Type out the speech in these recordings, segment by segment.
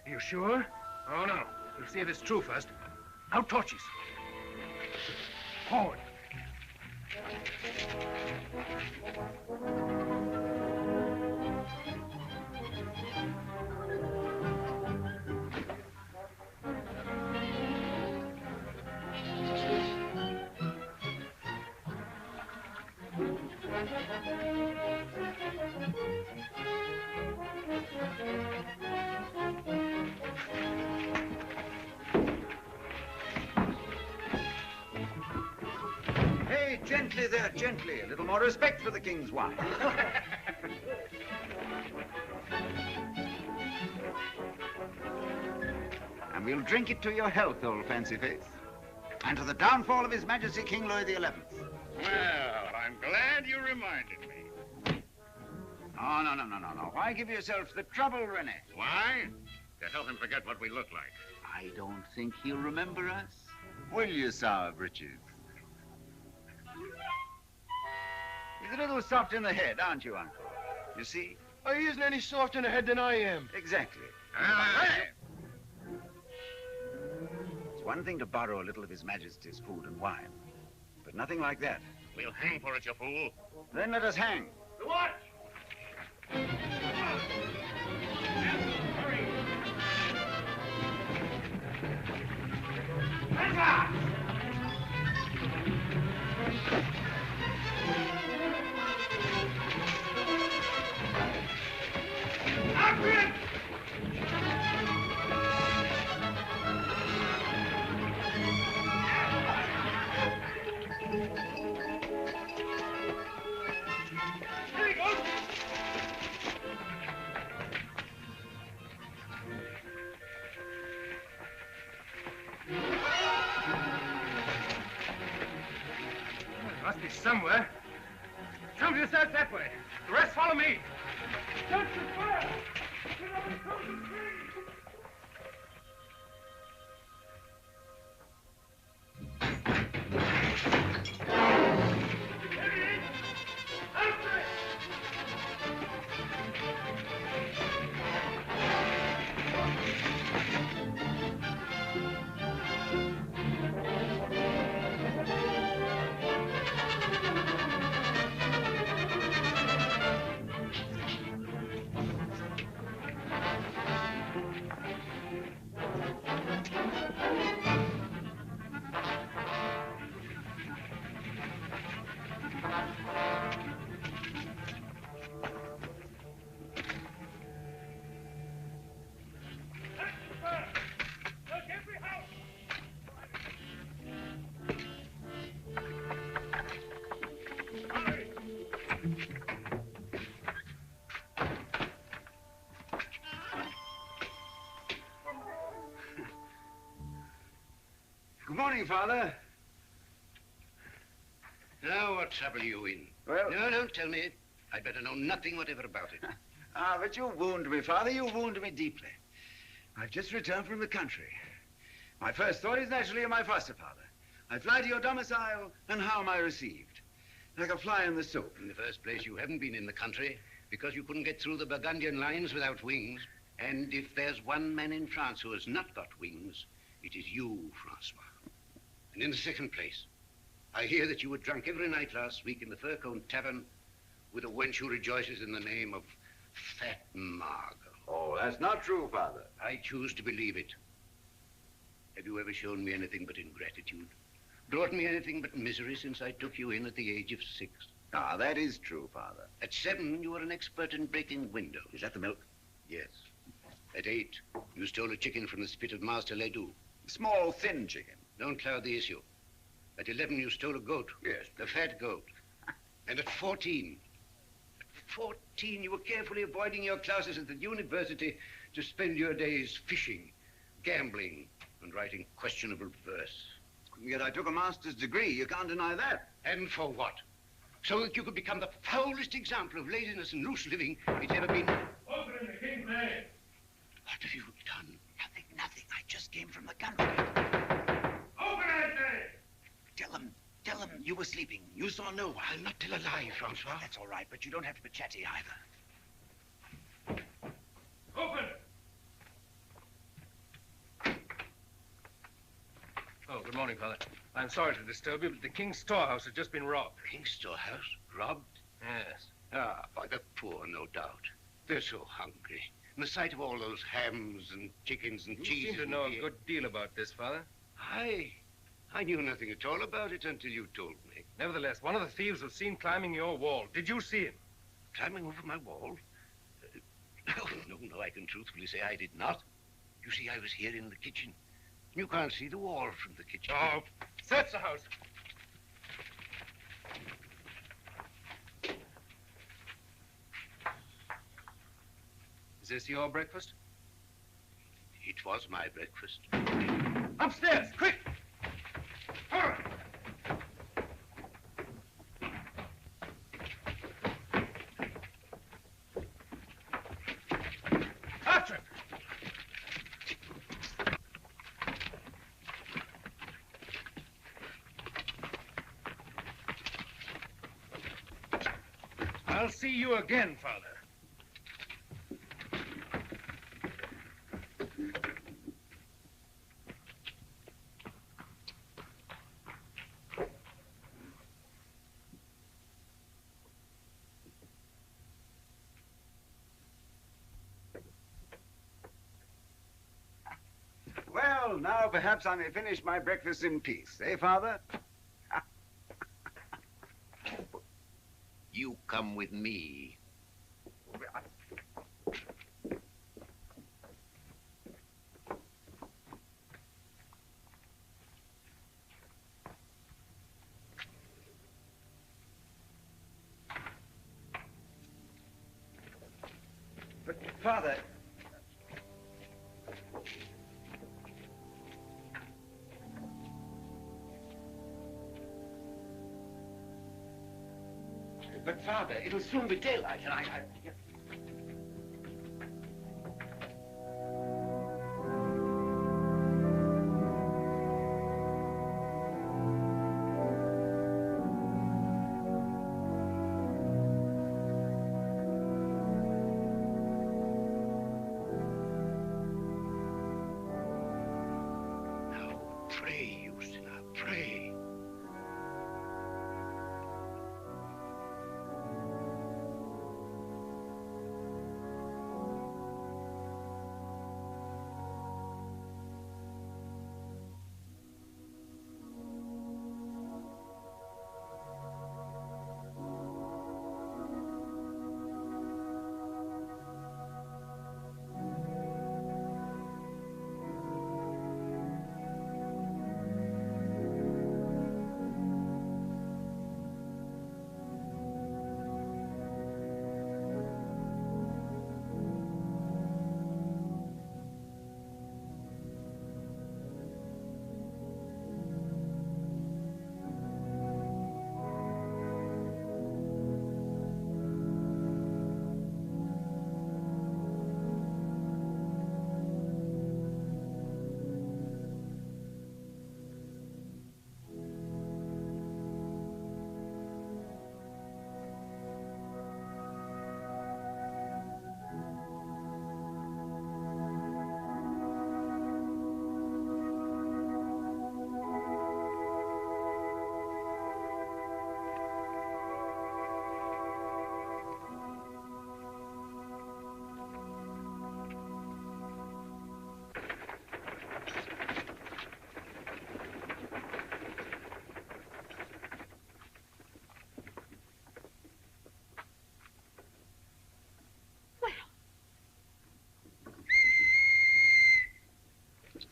Are you sure? Oh, no. We'll see if it's true first. Out torches. Forward. Hey, gently there, gently. A little more respect for the king's wife. And we'll drink it to your health, old fancy face. And to the downfall of His Majesty King Louis XI. Well, I'm glad you reminded me. Oh, no. Why give yourself the trouble, René? Why? To help him forget what we look like. I don't think he'll remember us. Will you, Sour Britches? He's a little soft in the head, aren't you, Uncle? You see? Oh, he isn't any softer in the head than I am. Exactly. It's one thing to borrow a little of His Majesty's food and wine, but nothing like that. We'll hang for it, you fool. Then let us hang. The watch! Must be somewhere. Come yourself that way. The rest follow me. Don't you fire! Get up and close the tree! Good morning, Father. Now, what trouble are you in? Well... No, don't tell me. I'd better know nothing whatever about it. Ah, but you wound me, Father. You wound me deeply. I've just returned from the country. My first thought is naturally of my foster father. I fly to your domicile, and how am I received? Like a fly in the soup. In the first place, you haven't been in the country because you couldn't get through the Burgundian lines without wings. And if there's one man in France who has not got wings, it is you, Francois. And in the second place, I hear that you were drunk every night last week in the Fur-Cone Tavern with a wench who rejoices in the name of Fat Margot. Oh, that's not true, Father. I choose to believe it. Have you ever shown me anything but ingratitude? Brought me anything but misery since I took you in at the age of 6? Ah, that is true, Father. At 7, you were an expert in breaking windows. Is that the milk? Yes. At 8, you stole a chicken from the spit of Master Ledoux. Small, thin chicken. Don't cloud the issue. At 11, you stole a goat. Yes. The fat goat. And at 14, you were carefully avoiding your classes at the university to spend your days fishing, gambling, and writing questionable verse. Yet I took a master's degree. You can't deny that. And for what? So that you could become the foulest example of laziness and loose living it's ever been. Open in the king's name. What have you done? Nothing. I just came from the country. Open, I say! Tell them you were sleeping. You saw no one. I'll not tell a lie, Francois. That's all right, but you don't have to be chatty either. Open! Good morning, Father. I'm sorry to disturb you, but the King's storehouse has just been robbed. King's storehouse? Robbed? Yes. Ah, by the poor, no doubt. They're so hungry. And the sight of all those hams and chickens and You cheeses... seem to know a good deal about this, Father. I knew nothing at all about it until you told me. Nevertheless, one of the thieves was seen climbing your wall. Did you see him? Climbing over my wall? Oh, no, I can truthfully say I did not. You see, I was here in the kitchen. You can't see the wall from the kitchen. Oh, search the house. Is this your breakfast? It was my breakfast. Upstairs, quick! Hurry! After him! I'll see you again, Father. Well, now perhaps I may finish my breakfast in peace, eh, Father? You come with me. But, Father... But, Father, it'll soon be daylight, and I... Now, pray, Ustina, pray.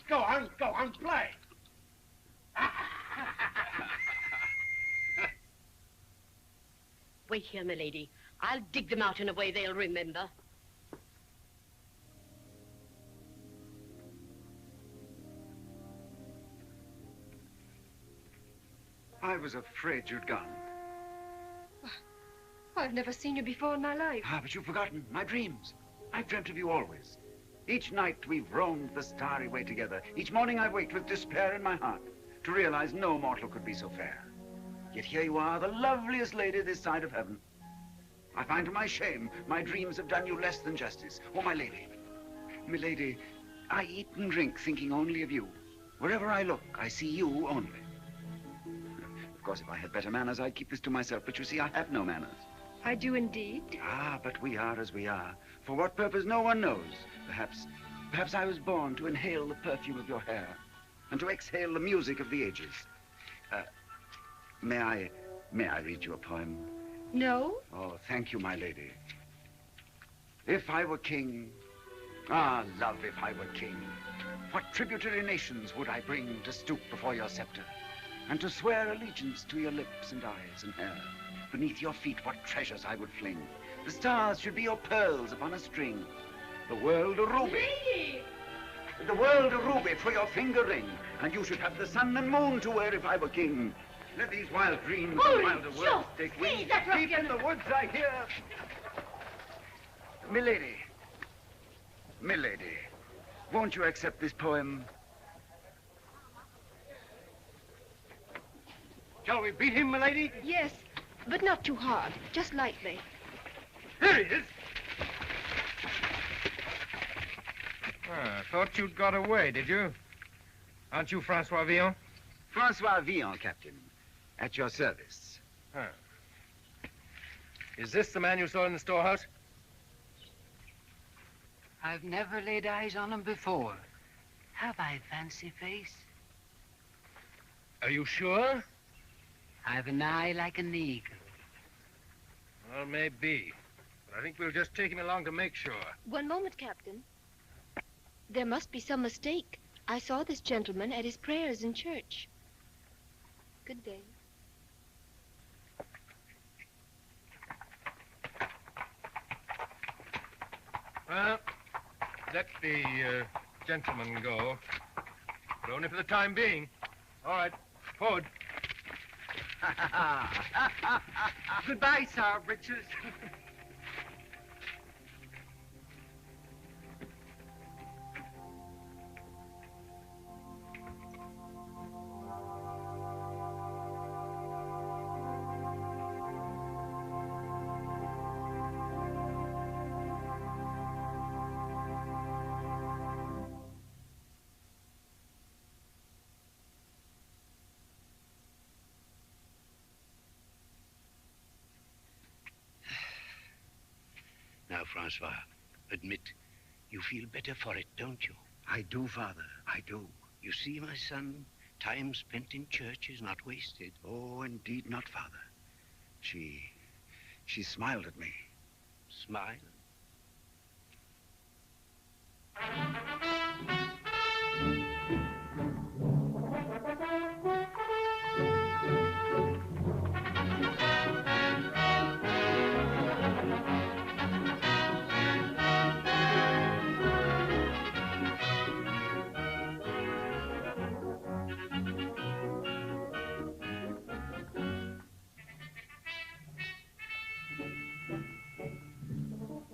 Go on, play. Wait here, my lady. I'll dig them out in a way they'll remember. I was afraid you'd gone. I've never seen you before in my life. Ah, but you've forgotten my dreams. I've dreamt of you always. Each night we've roamed the starry way together. Each morning I waked with despair in my heart to realize no mortal could be so fair. Yet here you are, the loveliest lady this side of heaven. I find to my shame my dreams have done you less than justice. Oh, my lady, I eat and drink thinking only of you. Wherever I look, I see you only. Of course, if I had better manners, I'd keep this to myself. But you see, I have no manners. I do indeed. Ah, but we are as we are. For what purpose, no one knows. Perhaps I was born to inhale the perfume of your hair and to exhale the music of the ages. May I read you a poem? No? Oh, thank you, my lady. If I were king, ah, love, if I were king, what tributary nations would I bring to stoop before your scepter and to swear allegiance to your lips and eyes and hair? Beneath your feet, what treasures I would fling. The stars should be your pearls upon a string. The world a ruby. Lady! The world a ruby for your finger ring. And you should have the sun and moon to wear if I were king. Let these wild dreams and wilder words take wing. Deep in the woods I hear. Milady. Milady. Won't you accept this poem? Shall we beat him, milady? Yes, but not too hard. Just lightly. There he is. Ah, thought you'd got away, did you? Aren't you Francois Villon? Francois Villon, Captain. At your service. Huh. Is this the man you saw in the storehouse? I've never laid eyes on him before. Have I, Fancy Face? Are you sure? I've an eye like an eagle. Well, maybe. But I think we'll just take him along to make sure. One moment, Captain. There must be some mistake. I saw this gentleman at his prayers in church. Good day. Well, let the gentleman go. But only for the time being. All right, forward. Goodbye, Sir Britches. Now, Francois, admit you feel better for it, don't you? I do, Father, I do. You see, my son, time spent in church is not wasted. Oh, indeed not, Father. She smiled at me. Smile.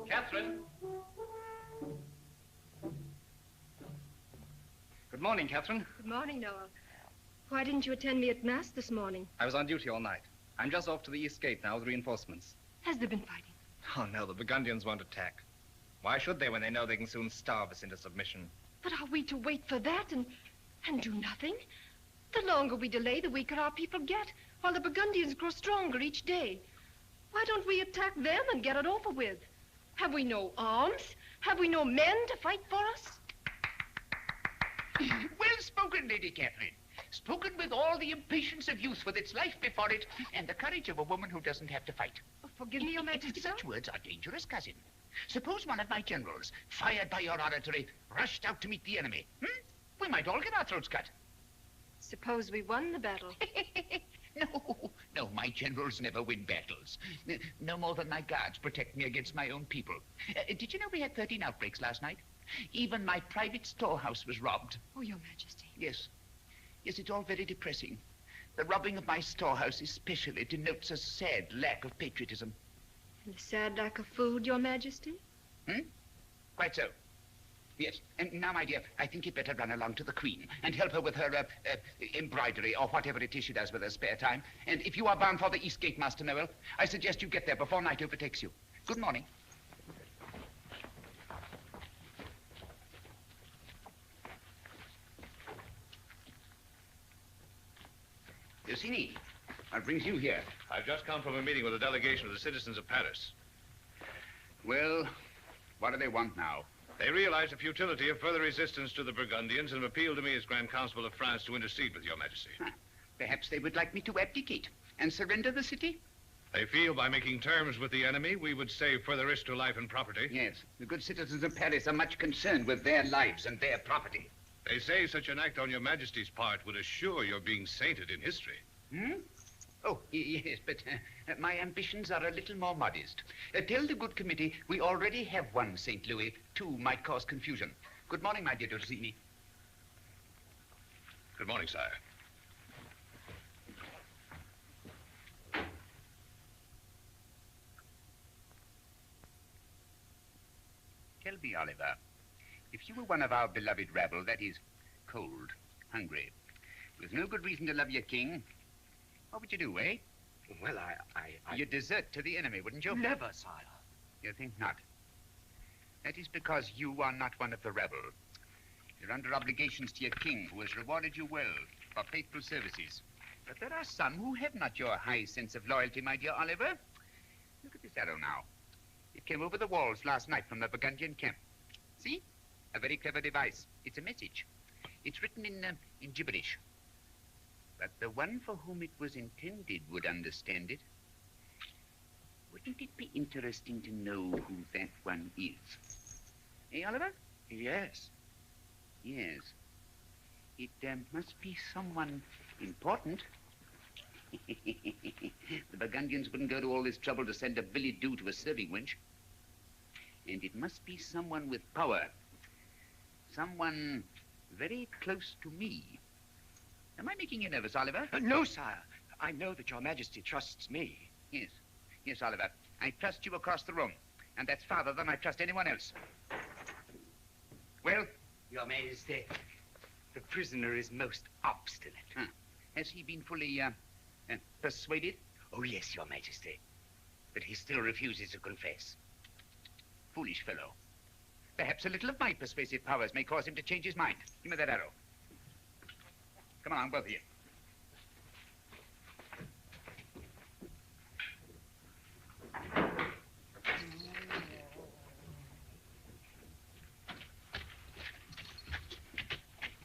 Catherine. Good morning, Catherine. Good morning, Noel. Why didn't you attend me at Mass this morning? I was on duty all night. I'm just off to the East Gate now with reinforcements. Has there been fighting? Oh, no, the Burgundians won't attack. Why should they when they know they can soon starve us into submission? But are we to wait for that and do nothing? The longer we delay, the weaker our people get, while the Burgundians grow stronger each day. Why don't we attack them and get it over with? Have we no arms? Have we no men to fight for us? Well spoken, Lady Catherine. Spoken with all the impatience of youth with its life before it and the courage of a woman who doesn't have to fight. Oh, forgive me, Your Majesty, sir. Such words are dangerous, cousin. Suppose one of my generals, fired by your oratory, rushed out to meet the enemy. We might all get our throats cut. Suppose we won the battle. No, my generals never win battles. No more than my guards protect me against my own people. Did you know we had 13 outbreaks last night? Even my private storehouse was robbed. Oh, Your Majesty. Yes. Yes, it's all very depressing. The robbing of my storehouse especially denotes a sad lack of patriotism. And a sad lack of food, Your Majesty? Quite so. Yes, and now, my dear, I think you'd better run along to the Queen and help her with her embroidery or whatever it is she does with her spare time. And if you are bound for the East Gate, Master Noel, I suggest you get there before night overtakes you. Good morning. Dosini, what brings you here? I've just come from a meeting with a delegation of the citizens of Paris. Well, what do they want now? They realize the futility of further resistance to the Burgundians and have appealed to me as Grand Constable of France to intercede with your majesty. Huh. Perhaps they would like me to abdicate and surrender the city? They feel by making terms with the enemy, we would save further risk to life and property. Yes, the good citizens of Paris are much concerned with their lives and their property. They say such an act on your majesty's part would assure your being sainted in history. Hmm? Oh, yes, but my ambitions are a little more modest. Tell the good committee we already have one St. Louis. Two might cause confusion. Good morning, my dear Dosini. Good morning, sire. Tell me, Oliver, if you were one of our beloved rabble, that is, cold, hungry, with no good reason to love your king, what would you do, eh? Well, You'd desert to the enemy, wouldn't you? Never, sire. You think not? That is because you are not one of the rabble. You're under obligations to your king, who has rewarded you well for faithful services. But there are some who have not your high sense of loyalty, my dear Oliver. Look at this arrow now. It came over the walls last night from the Burgundian camp. See? A very clever device. It's a message. It's written in gibberish. But the one for whom it was intended would understand it. Wouldn't it be interesting to know who that one is? Eh, Oliver? Yes. Yes. It must be someone important. The Burgundians wouldn't go to all this trouble to send a billet doux to a serving wench. And it must be someone with power. Someone very close to me. Am I making you nervous, Oliver? No, sire. I know that your majesty trusts me. Yes. Yes, Oliver. I trust you across the room. And that's farther than I trust anyone else. Well? Your majesty, the prisoner is most obstinate. Huh. Has he been fully, persuaded? Oh, yes, your majesty. But he still refuses to confess. Foolish fellow. Perhaps a little of my persuasive powers may cause him to change his mind. Give me that arrow. Come on, both of you.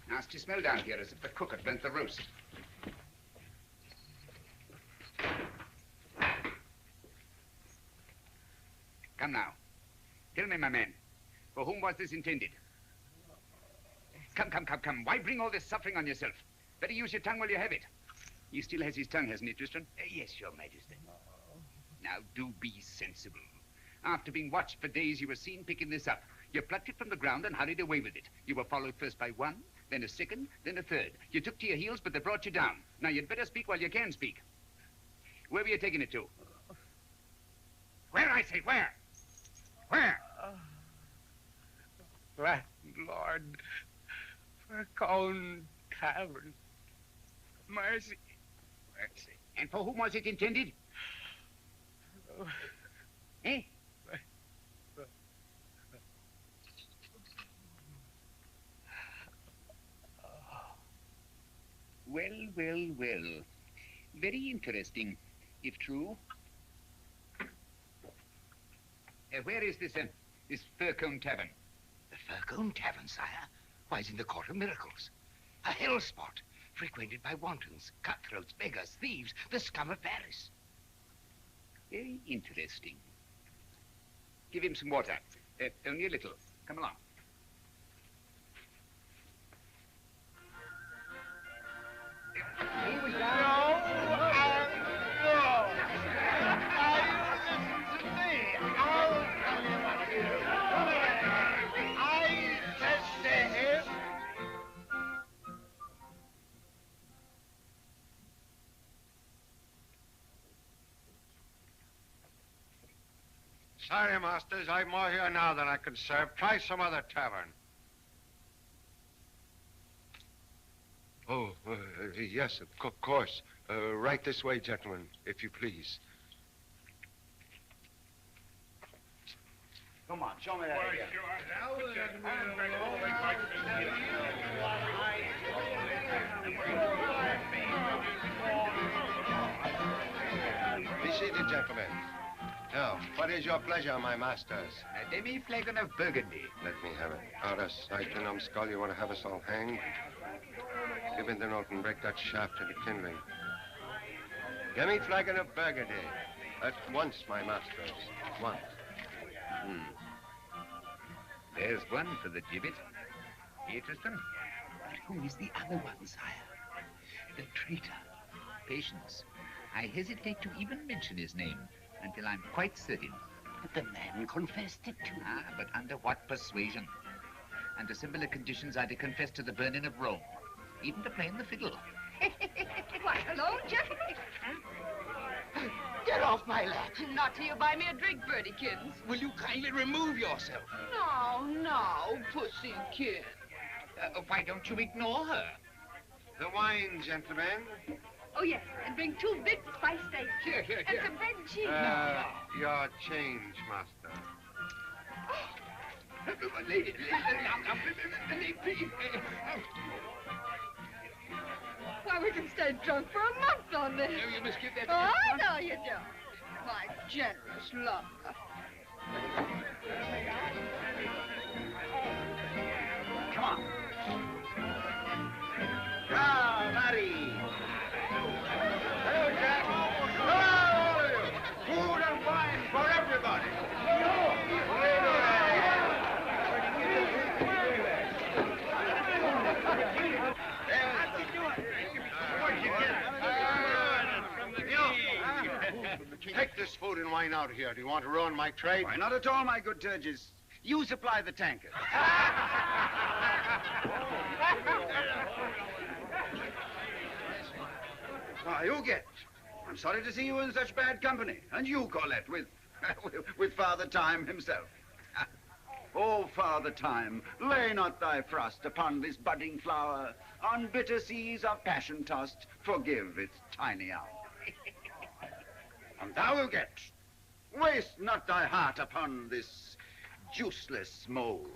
Nasty smell down here, as if the cook had burnt the roast. Come now. Tell me, my man, for whom was this intended? Come. Why bring all this suffering on yourself? Better use your tongue while you have it. He still has his tongue, hasn't he, Tristan? Yes, your majesty. Now, do be sensible. After being watched for days, you were seen picking this up. You plucked it from the ground and hurried away with it. You were followed first by one, then a second, then a third. You took to your heels, but they brought you down. Now, you'd better speak while you can speak. Where were you taking it to? Where, I say, where? Where? Lord, for Colman Tavern. Mercy. Mercy. And for whom was it intended? Eh? Well. Very interesting, if true. Where is this Fur-Cone Tavern? The Fur-Cone Tavern, sire? Why, it's in the Court of Miracles. A hell spot, frequented by wantons, cutthroats, beggars, thieves, the scum of Paris. Very interesting. Give him some water. Only a little. Come along. Here we go. Sorry, masters. I've more here now than I can serve. Try some other tavern. Oh, yes, of course. Right this way, gentlemen, if you please. Come on, show me that again. seated, gentlemen. Now, what is your pleasure, my masters? A demi-flagon of Burgundy. Let me have it. Artis, I numbskull, you want to have us all hanged? Give me the note and break that shaft into kindling. Give me flagon of Burgundy. At once, my masters. Once. There's one for the gibbet. Here, Tristan. But who is the other one, sire? The traitor. Patience. I hesitate to even mention his name until I'm quite certain. But the man confessed it to me. Ah, but under what persuasion? Under similar conditions, I'd confess to the burning of Rome, even to playing the fiddle. Why, hello, gentlemen. Get off my lap. Not till you buy me a drink, Birdykins. Will you kindly remove yourself? No, Pussykins. Why don't you ignore her? The wine, gentlemen. Oh, yes, and bring 2 big spice steaks. Here. And some bread and cheese. Your change, master. Lady, please. Why, we can stay drunk for a month on this. No, you must give that... Oh, no, you don't. My generous lover. Come on. Ah, Larry. Hello, Jack. Hello, all of you. Food and wine for everybody. Take this food and wine out of here. Do you want to ruin my trade? Why, not at all, my good Turgis. You supply the tankard. Why, you get. I'm sorry to see you in such bad company. And you, Colette, with Father Time himself. Oh, Father Time, lay not thy frost upon this budding flower. On bitter seas of passion tossed, forgive its tiny hour. And thou, get. Waste not thy heart upon this juiceless mold,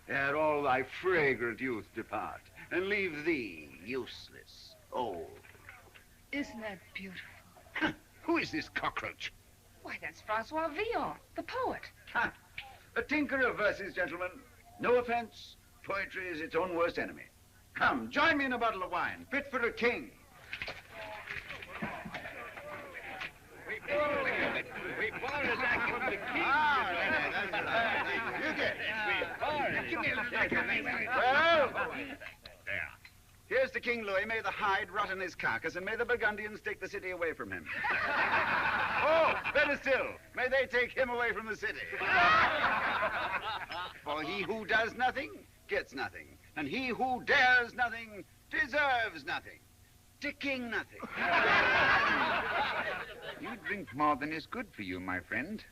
ere all thy fragrant youth depart, and leave thee useless, old. Isn't that beautiful? Who is this cockroach? Why, that's Francois Villon, the poet. Ha! A tinker of verses, gentlemen. No offense. Poetry is its own worst enemy. Come, join me in a bottle of wine, fit for a king. We borrowed that from the king. You get it. Well, there. Here's to King Louis. May the hide rot in his carcass, and may the Burgundians take the city away from him. Oh, better still, may they take him away from the city. For he who does nothing gets nothing, and he who dares nothing deserves nothing. To king nothing. You drink more than is good for you, my friend.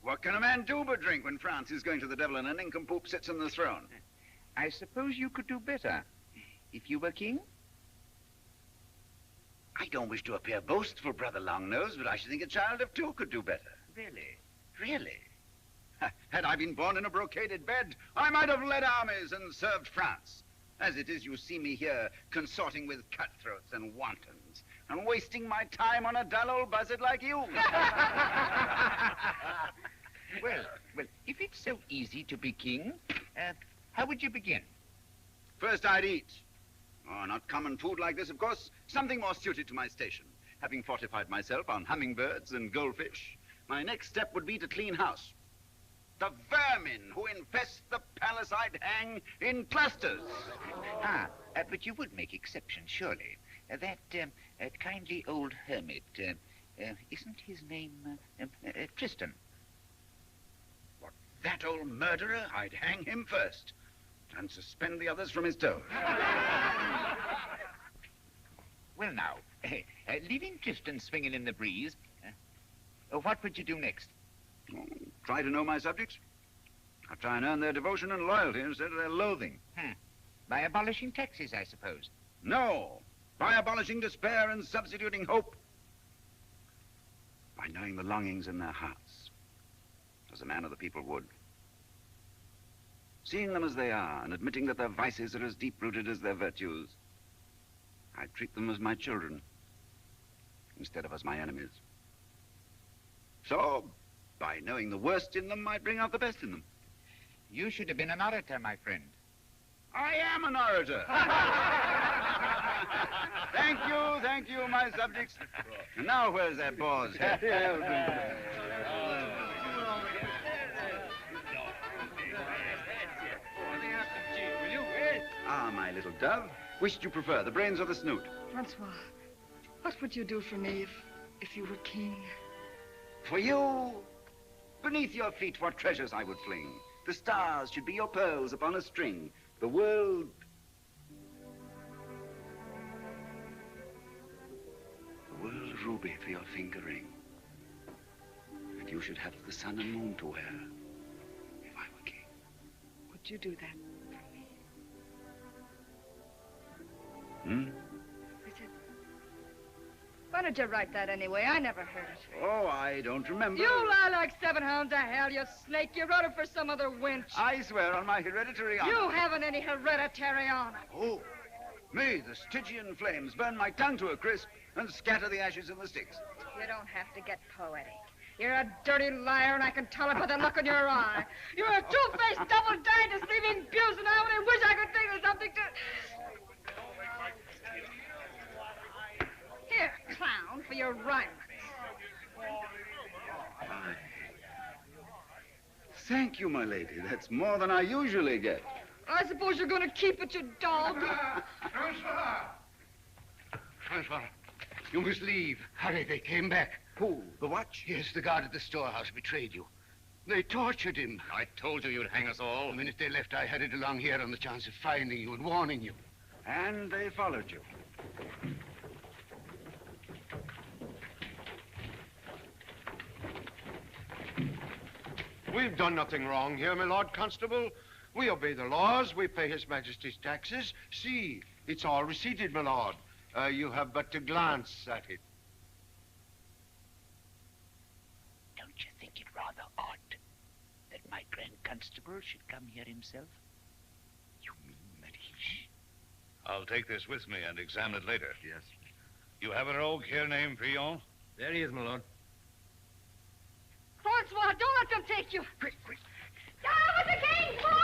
What can a man do but drink when France is going to the devil and a nincompoop sits on the throne? I suppose you could do better if you were king? I don't wish to appear boastful, Brother Longnose, but I should think a child of 2 could do better. Really? Really? Had I been born in a brocaded bed, I might have led armies and served France. As it is, you see me here consorting with cutthroats and wantons and wasting my time on a dull old buzzard like you. Well, if it's so easy to be king, how would you begin? First, I'd eat. Oh, not common food like this, of course. Something more suited to my station. Having fortified myself on hummingbirds and goldfish, my next step would be to clean house. The vermin who infest the palace I'd hang in clusters. But you would make exception, surely. That kindly old hermit, isn't his name Tristan? What, that old murderer? I'd hang him first and suspend the others from his toes. Well, now, leaving Tristan swinging in the breeze, what would you do next? Oh, try to know my subjects. I'd try and earn their devotion and loyalty instead of their loathing. By abolishing taxes, I suppose. No, by abolishing despair and substituting hope. By knowing the longings in their hearts, as a man of the people would. Seeing them as they are and admitting that their vices are as deep-rooted as their virtues, I'd treat them as my children. instead of as my enemies. So, by knowing the worst in them, I bring out the best in them. You should have been an orator, my friend. I am an orator. Thank you, my subjects. And now, where's that boar's head? Ah, my little dove. Which do you prefer, the brains or the snoot? Francois, what would you do for me if you were king? For you, beneath your feet, what treasures I would fling. The stars should be your pearls upon a string. The world... The world a ruby for your finger ring. And you should have the sun and moon to wear if I were king. Would you do that for me? Hmm? I said, why did you write that anyway? I never heard it. Oh, I don't remember. You lie like 7 hounds of hell, you snake. You wrote it for some other wench. I swear on my hereditary honor. You haven't any hereditary honor. Oh, may the Stygian flames burn my tongue to a crisp and scatter the ashes in the sticks. You don't have to get poetic. You're a dirty liar, and I can tell it by the look in your eye. You're a two-faced, double-dyed, deceiving abuse, and I only wish I could think of something to... Here, clown, for your rhyme. Thank you, my lady. That's more than I usually get. I suppose you're going to keep it, you dog. Francois, you must leave. Hurry, they came back. Who? The watch? Yes, the guard at the storehouse betrayed you. They tortured him. I told you you'd hang us all. The minute they left, I hurried along here on the chance of finding you and warning you. And they followed you. We've done nothing wrong here, my Lord Constable. We obey the laws. We pay His Majesty's taxes. See, it's all receipted, my lord. You have but to glance at it. Don't you think it rather odd that my Grand Constable should come here himself? You mean that he... I'll take this with me and examine it later. Yes. You have a rogue here named Fillon? There he is, my lord. Francois, don't let them take you. Quick, quick. Down with the king, boy!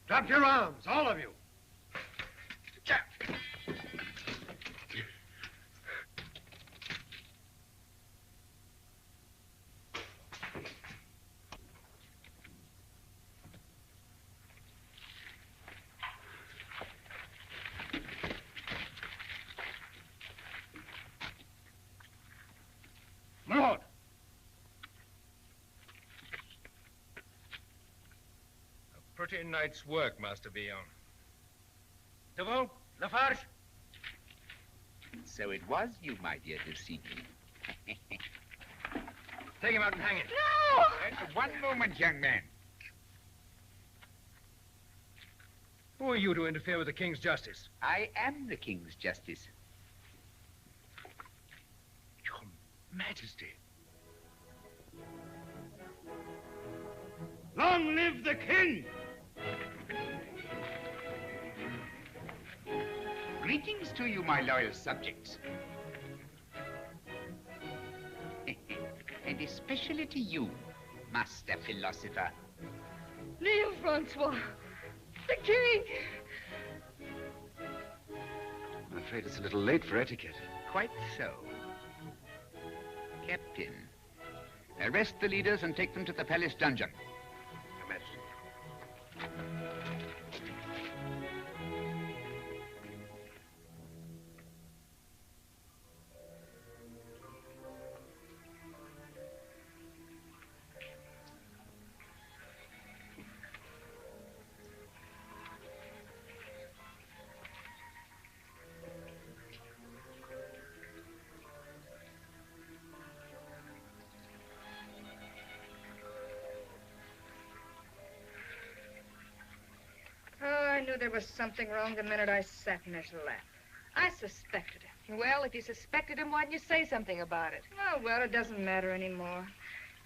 Drop your arms, all of you. My lord. Pretty night's work, Master Villon. Devaux, Lafarge. So it was you, my dear Dulcini. Take him out and hang him. No! One moment, young man. Who are you to interfere with the king's justice? I am the King's Justice. Your Majesty. Long live the king! Greetings to you, my loyal subjects. And especially to you, Master Philosopher. Kneel, Francois. The king! I'm afraid it's a little late for etiquette. Quite so. Captain, arrest the leaders and take them to the palace dungeon. Your Majesty. knew there was something wrong the minute I sat in his lap. I suspected him. Well, if you suspected him, why didn't you say something about it? Oh, well, it doesn't matter anymore.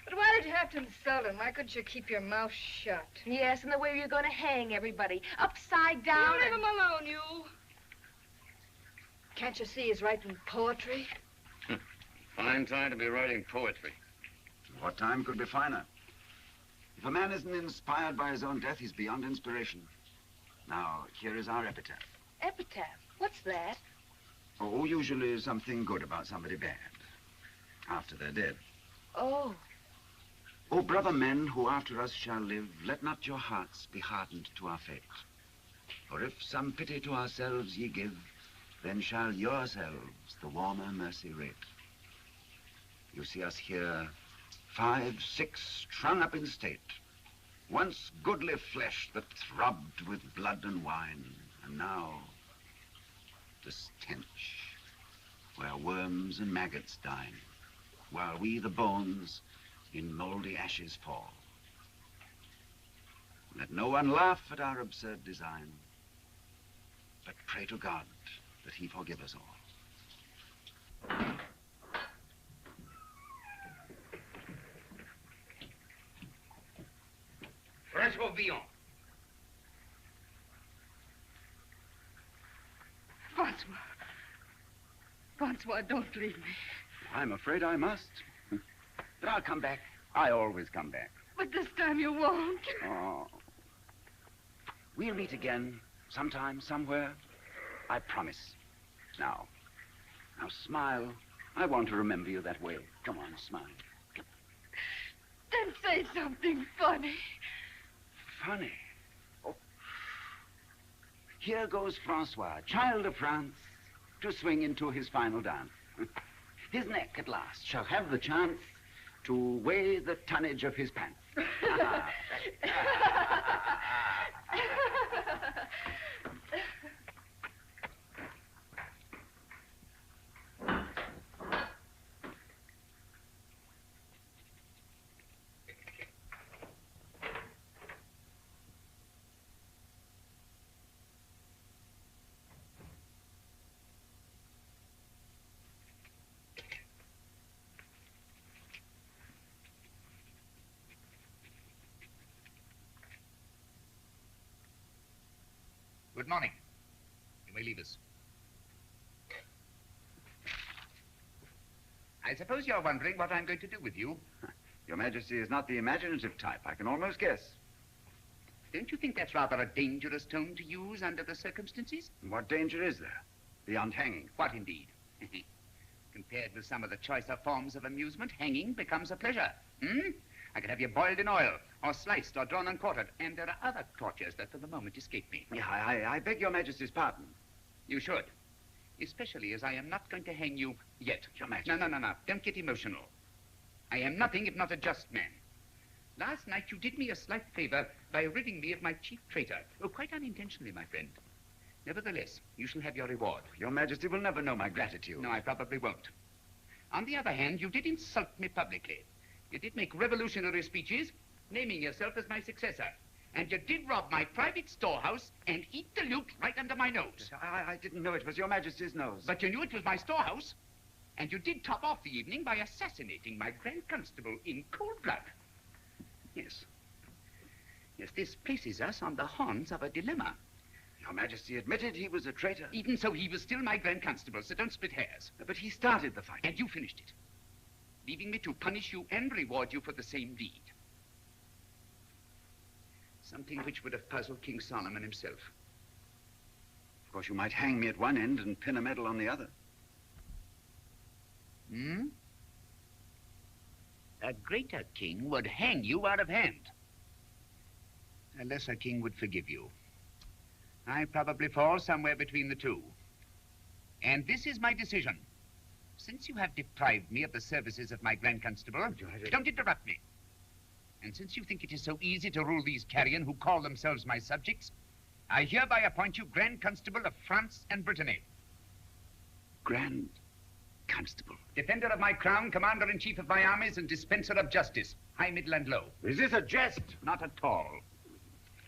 But why did you have to insult him? Why couldn't you keep your mouth shut? Yes, and the way you're going to hang everybody. Upside down. You leave him alone, you. Can't you see he's writing poetry? Fine time to be writing poetry. What time could be finer? If a man isn't inspired by his own death, he's beyond inspiration. Now, here is our epitaph. Epitaph? What's that? Oh, usually something good about somebody bad. After they're dead. Oh. O brother men who after us shall live, let not your hearts be hardened to our fate. For if some pity to ourselves ye give, then shall yourselves the warmer mercy rate. You see us here, 5, 6, strung up in state, once goodly flesh that throbbed with blood and wine, and now the stench, where worms and maggots dine, while we the bones in moldy ashes fall. Let no one laugh at our absurd design, but pray to God that he forgive us all. Francois Villon. Francois, don't leave me. I'm afraid I must. But I'll come back. I always come back. But this time you won't. Oh. We'll meet again, sometime, somewhere. I promise. Now smile. I want to remember you that way. Come on, smile. Then say something funny. Funny? Oh. Here goes Francois, child of France, to swing into his final dance. His neck, at last, shall have the chance to weigh the tonnage of his pants. Good morning. You may leave us. I suppose you're wondering what I'm going to do with you. Your Majesty is not the imaginative type. I can almost guess. Don't you think that's rather a dangerous tone to use under the circumstances? What danger is there? Beyond hanging. What indeed? Compared with some of the choicer forms of amusement, hanging becomes a pleasure. I could have you boiled in oil, or sliced, or drawn and quartered, and there are other tortures that for the moment escape me. Yeah, I beg your Majesty's pardon. You should. Especially as I am not going to hang you yet. Your Majesty. No. Don't get emotional. I am nothing if not a just man. Last night you did me a slight favor by ridding me of my chief traitor. Oh, quite unintentionally, my friend. Nevertheless, you shall have your reward. Your Majesty will never know my gratitude. No, I probably won't. On the other hand, you did insult me publicly. You did make revolutionary speeches, naming yourself as my successor. And you did rob my private storehouse and eat the loot right under my nose. I didn't know it was your Majesty's nose. But you knew it was my storehouse. And you did top off the evening by assassinating my Grand Constable in cold blood. Yes. Yes, this places us on the horns of a dilemma. Your Majesty admitted he was a traitor. Even so, he was still my Grand Constable, so don't split hairs. But he started the fight. And you finished it, leaving me to punish you and reward you for the same deed. Something which would have puzzled King Solomon himself. Of course, you might hang me at one end and pin a medal on the other. A greater king would hang you out of hand. A lesser king would forgive you. I probably fall somewhere between the two. And this is my decision. Since you have deprived me of the services of my Grand Constable, don't interrupt me. And since you think it is so easy to rule these carrion who call themselves my subjects, I hereby appoint you Grand Constable of France and Brittany. Grand Constable? Defender of my crown, commander-in-chief of my armies, and dispenser of justice, high, middle, and low. Is this a jest? Not at all.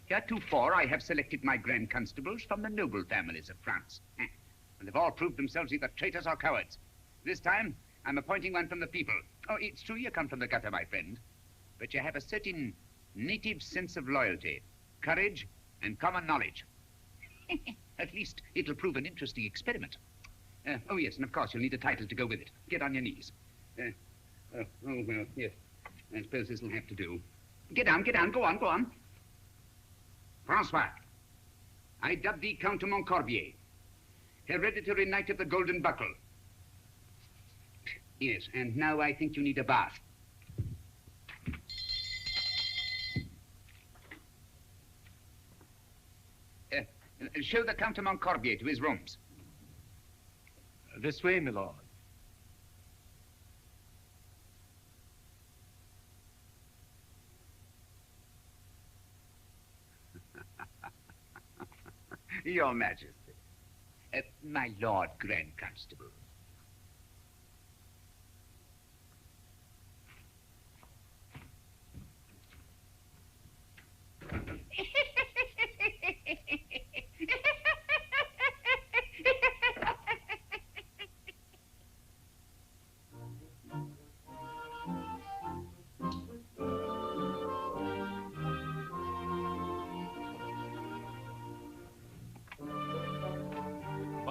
Heretofore, I have selected my Grand Constables from the noble families of France. And they've all proved themselves either traitors or cowards. This time, I'm appointing one from the people. Oh, it's true you come from the gutter, my friend. But you have a certain native sense of loyalty, courage, and common knowledge. At least, it'll prove an interesting experiment. Oh, yes, and of course, you'll need a title to go with it. Get on your knees. Oh, well, yes. I suppose this'll have to do. Get down, go on. Francois, I dub thee Count de Montcorbier, hereditary knight of the Golden Buckle. Yes, and now I think you need a bath. Show the Count de Montcorbier to his rooms. This way, my lord. Your Majesty. My Lord Grand Constable.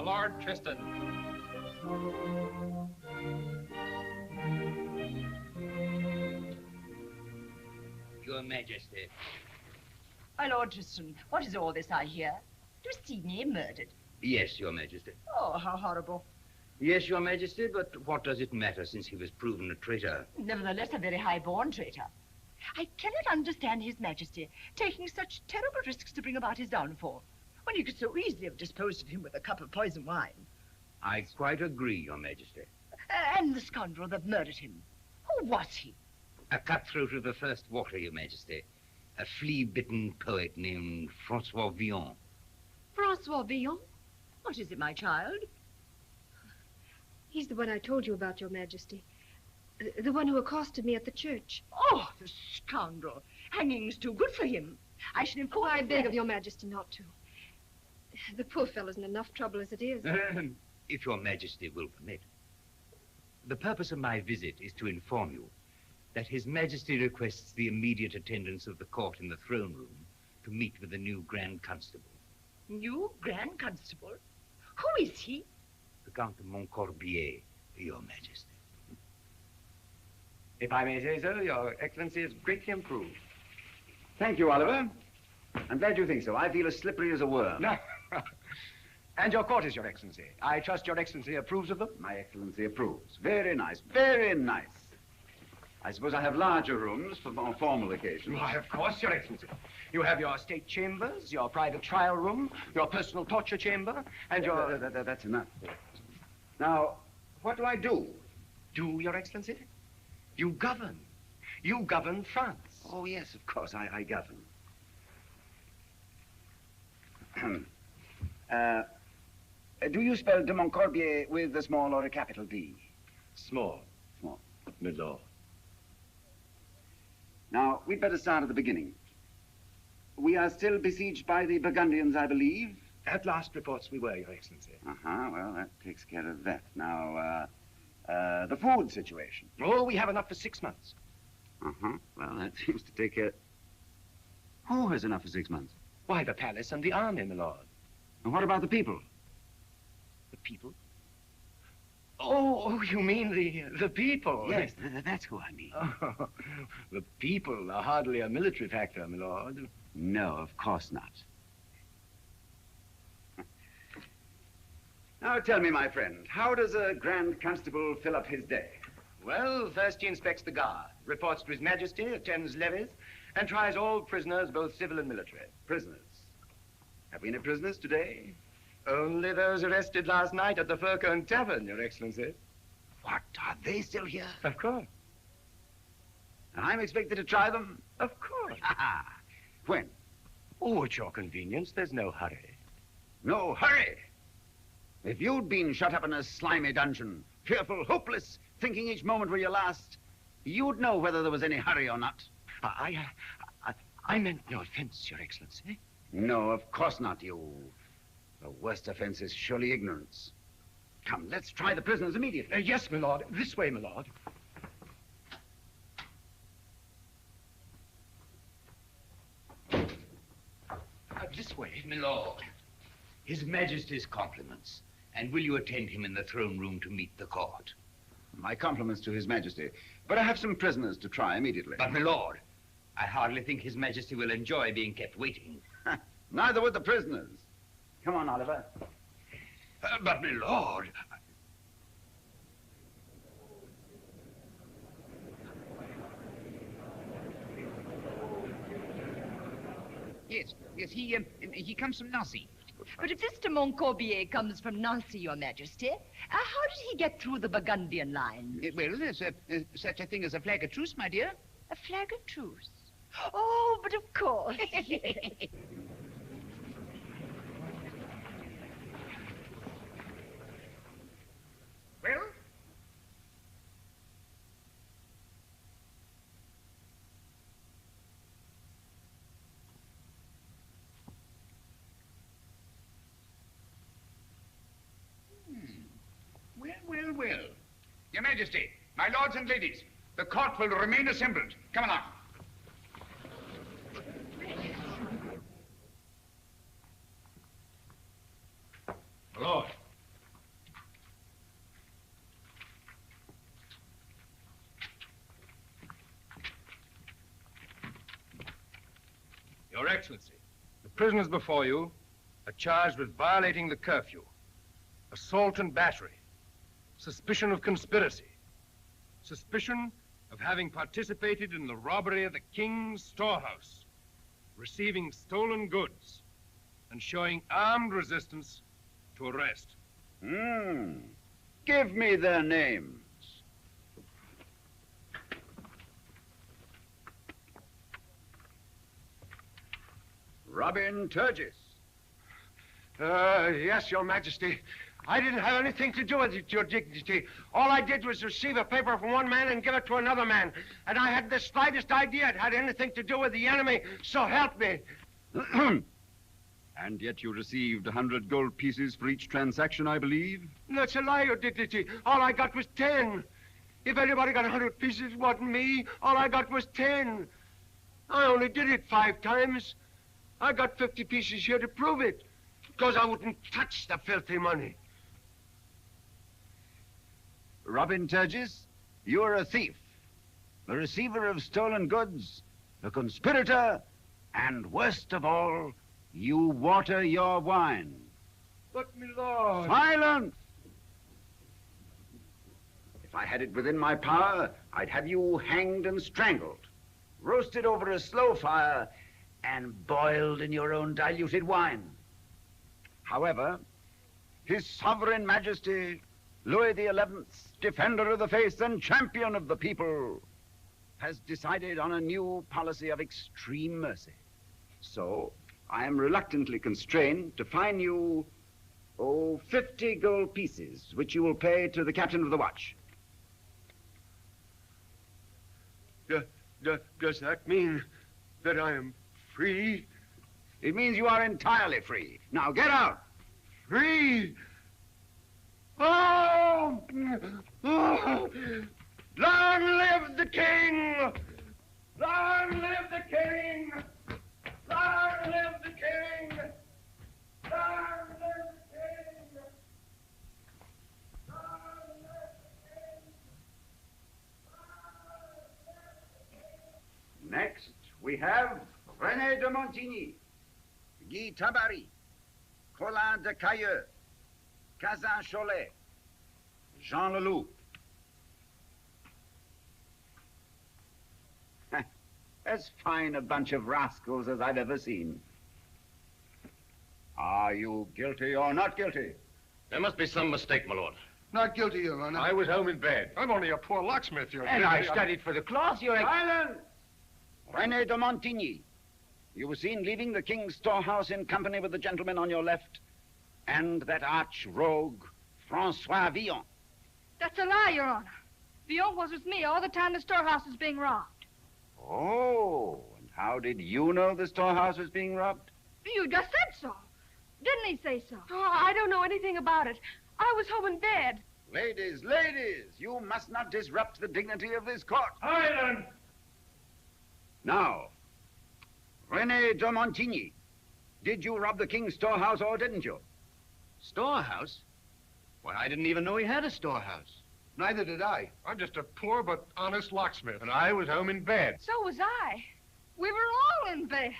Lord Tristan. Your Majesty. My Lord Tristan, what is all this I hear? Do Sidney murdered? Yes, Your Majesty. Oh, how horrible. Yes, Your Majesty, but what does it matter since he was proven a traitor? Nevertheless, a very high-born traitor. I cannot understand His Majesty taking such terrible risks to bring about his downfall, when you could so easily have disposed of him with a cup of poison wine. I quite agree, Your Majesty. And the scoundrel that murdered him, who was he? A cutthroat of the first water, Your Majesty. A flea-bitten poet named Francois Villon. Francois Villon? What is it, my child? He's the one I told you about, Your Majesty. The one who accosted me at the church. Oh, the scoundrel. Hanging's too good for him. I should inform... Oh, I beg of Your Majesty not to. The poor fellow's in enough trouble as it is. If Your Majesty will permit. The purpose of my visit is to inform you that His Majesty requests the immediate attendance of the court in the throne room to meet with the new Grand Constable. New Grand Constable? Who is he? The Count de Montcorbier, Your Majesty. If I may say so, Your Excellency is greatly improved. Thank you, Oliver. I'm glad you think so. I feel as slippery as a worm. No. And your quarters, Your Excellency. I trust Your Excellency approves of them? My Excellency approves. Very nice, very nice. I suppose I have larger rooms for more formal occasions. Why, of course, Your Excellency. You have your state chambers, your private trial room, your personal torture chamber, and your... That's enough. Now, what do I do? Do, Your Excellency? You govern. You govern France. Oh, yes, of course, I govern. Do you spell de Montcorbier with a small or a capital D? Small. Small. My lord. Now, we'd better start at the beginning. We are still besieged by the Burgundians, I believe. At last reports we were, Your Excellency. Well, that takes care of that. Now, the food situation. Oh, we have enough for 6 months. Well, that seems to take care... Who has enough for 6 months? Why, the palace and the army, my lord. And what about the people? The people? Oh, you mean the people? Yes, that's who I mean. Oh, the people are hardly a military factor, my lord. No, of course not. Now tell me, my friend, how does a Grand Constable fill up his day? Well, first he inspects the guard, reports to His Majesty, attends levees, and tries all prisoners, both civil and military. Prisoners? Have we any prisoners today? Only those arrested last night at the Furcone Tavern, Your Excellency. What? Are they still here? Of course. And I'm expected to try them? Of course. When? Oh, at your convenience. There's no hurry. No hurry? If you'd been shut up in a slimy dungeon, fearful, hopeless, thinking each moment were your last, you'd know whether there was any hurry or not. I meant no offense, Your Excellency. No, of course not, you. The worst offense is surely ignorance. Come, let's try the prisoners immediately. Yes, my lord. This way, my lord. This way, my lord. His Majesty's compliments. And will you attend him in the throne room to meet the court? My compliments to His Majesty. But I have some prisoners to try immediately. But, my lord, I hardly think His Majesty will enjoy being kept waiting. Neither would the prisoners. Come on, Oliver. But, my lord... Yes, he comes from Nancy. But if this de Montcorbier comes from Nancy, Your Majesty, how did he get through the Burgundian line? Well, there's such a thing as a flag of truce, my dear. A flag of truce? Oh, but of course. Well? Well. Your Majesty, my lords and ladies, the court will remain assembled. Come along. My lord. Your Excellency, the prisoners before you are charged with violating the curfew, assault and battery, suspicion of conspiracy, suspicion of having participated in the robbery of the king's storehouse, receiving stolen goods, and showing armed resistance to arrest. Give me their names. Robin Turgis. Yes, Your Majesty. I didn't have anything to do with it, Your Dignity. All I did was receive a paper from one man and give it to another man. And I had the slightest idea it had anything to do with the enemy, so help me. And yet you received 100 gold pieces for each transaction, I believe? That's a lie, Your Dignity. All I got was 10. If anybody got 100 pieces, it wasn't me. All I got was 10. I only did it 5 times. I got 50 pieces here to prove it, because I wouldn't touch the filthy money. Robin Turgis, you are a thief, the receiver of stolen goods, a conspirator, and worst of all, you water your wine. But, my lord... Silence! If I had it within my power, I'd have you hanged and strangled, roasted over a slow fire, and boiled in your own diluted wine. However, His Sovereign Majesty, Louis XI, defender of the faith and champion of the people, has decided on a new policy of extreme mercy. So, I am reluctantly constrained to fine you, 50 gold pieces, which you will pay to the captain of the watch. Does that mean that I am free? It means you are entirely free. Now get out! Free? Oh! Long live the king! Long live the king! Long live the king! Long live the king! Next, we have René de Montigny, Guy Tabary, Colin de Cailleux, Cazin Cholet, Jean Leloup. As fine a bunch of rascals as I've ever seen. Are you guilty or not guilty? There must be some mistake, my lord. Not guilty, Your Honor. I was home in bed. I'm only a poor locksmith, Your And Honor. I studied for the cloth, Your Excellency. Silence! René de Montigny, you were seen leaving the king's storehouse in company with the gentleman on your left and that arch rogue, Francois Villon. That's a lie, Your Honor. Villon was with me all the time the storehouse was being robbed. Oh, and How did you know the storehouse was being robbed? You just said so. Didn't he say so? Oh, I don't know anything about it. I was home in bed. Ladies, ladies, you must not disrupt the dignity of this court. Silence! Now, René de Montigny, did you rob the king's storehouse or didn't you? Storehouse? Why, I didn't even know he had a storehouse. Neither did I. I'm just a poor but honest locksmith, and I was home in bed. So was I. We were all in bed.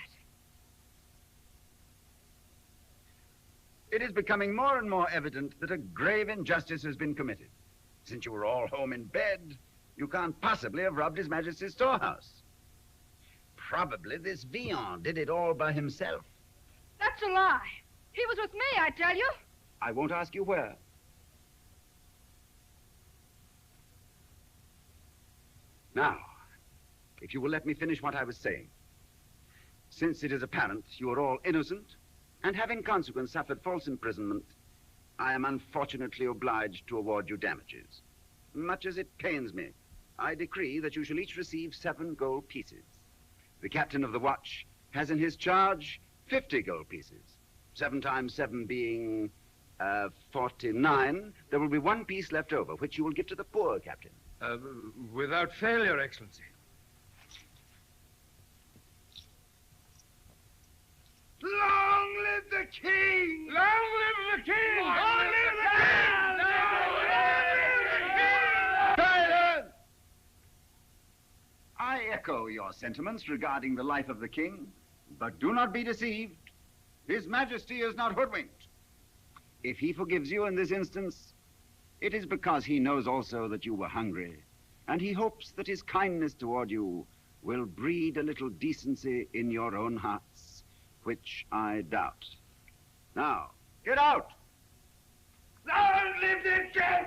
It is becoming more and more evident that a grave injustice has been committed. Since you were all home in bed, you can't possibly have robbed His Majesty's storehouse. Probably this Villon did it all by himself. That's a lie. He was with me, I tell you. I won't ask you where. Now, if you will let me finish what I was saying. Since it is apparent you are all innocent, and have in consequence suffered false imprisonment, I am unfortunately obliged to award you damages. Much as it pains me, I decree that you shall each receive 7 gold pieces. The captain of the watch has in his charge 50 gold pieces. 7 times 7 being 49. There will be 1 piece left over, which you will give to the poor, Captain. Without fail, Your Excellency. Long live the king! Long live the king! Long live the king! Silence! I echo your sentiments regarding the life of the king, but do not be deceived. His Majesty is not hoodwinked. If he forgives you in this instance, it is because he knows also that you were hungry, and he hopes that his kindness toward you will breed a little decency in your own hearts, which I doubt. Now, get out! Long live the king!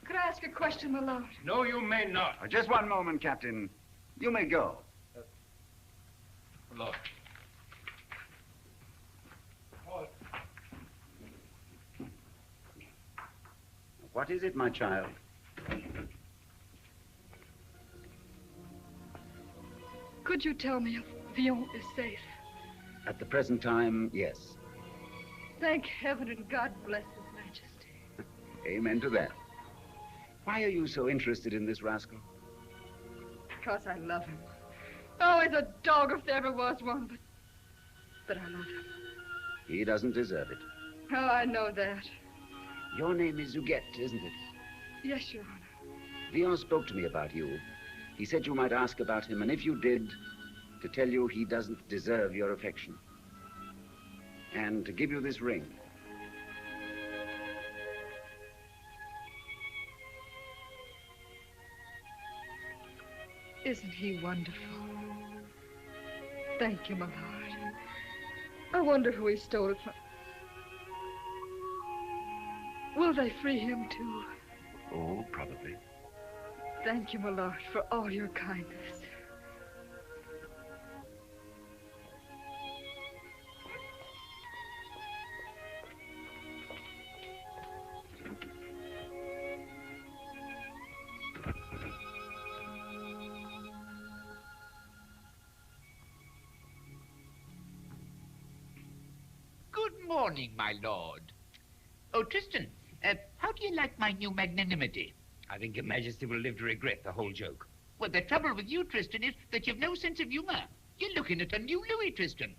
Could I ask a question, my lord? No, you may not. Just one moment, Captain. You may go. Lord. What is it, my child? Could you tell me if Villon is safe? At the present time, yes. Thank heaven and God bless His Majesty. Amen to that. Why are you so interested in this rascal? Because I love him. Oh, he's a dog if there ever was one, but I love him. He doesn't deserve it. Oh, I know that. Your name is Zuguette, isn't it? Yes, Your Honor. Villon spoke to me about you. He said you might ask about him, and if you did, to tell you he doesn't deserve your affection. And to give you this ring. Isn't he wonderful? Thank you, my lord. I wonder who he stole it from. Will they free him, too? Oh, probably. Thank you, my lord, for all your kindness. Good morning, my lord. Oh, Tristan, how do you like my new magnanimity? I think Your Majesty will live to regret the whole joke. Well, the trouble with you, Tristan, is that you've no sense of humor. You're looking at a new Louis, Tristan.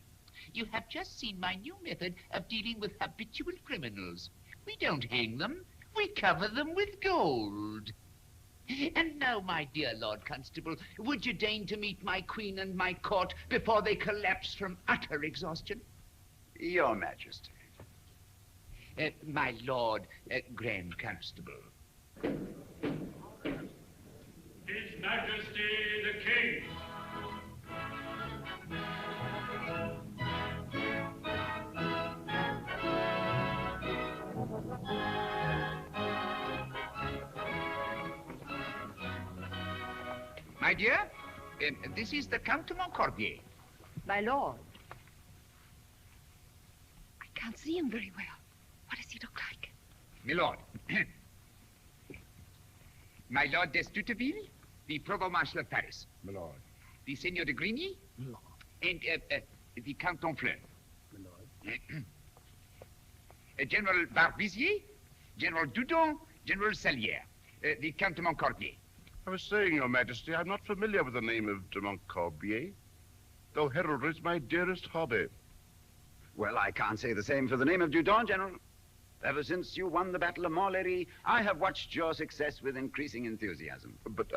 You have just seen my new method of dealing with habitual criminals. We don't hang them. We cover them with gold. And now, my dear Lord Constable, would you deign to meet my queen and my court before they collapse from utter exhaustion? Your Majesty. My Lord Grand Constable. His Majesty the King. My dear, this is the Count de Montcorbier. My lord. I can't see him very well. What does he look like? My lord, My Lord d'Estouteville, the Provost Marshal of Paris. My lord. The Seigneur de Grigny. My lord. And the Count d'Honfleur. My lord. General Barbizier, General Dudon, General Salière, the Count de Montcorbier. I was saying, Your Majesty, I'm not familiar with the name of de Montcorbier, though heraldry is my dearest hobby. Well, I can't say the same for the name of Dudon, General. Ever since you won the Battle of Montlhéry, I have watched your success with increasing enthusiasm. But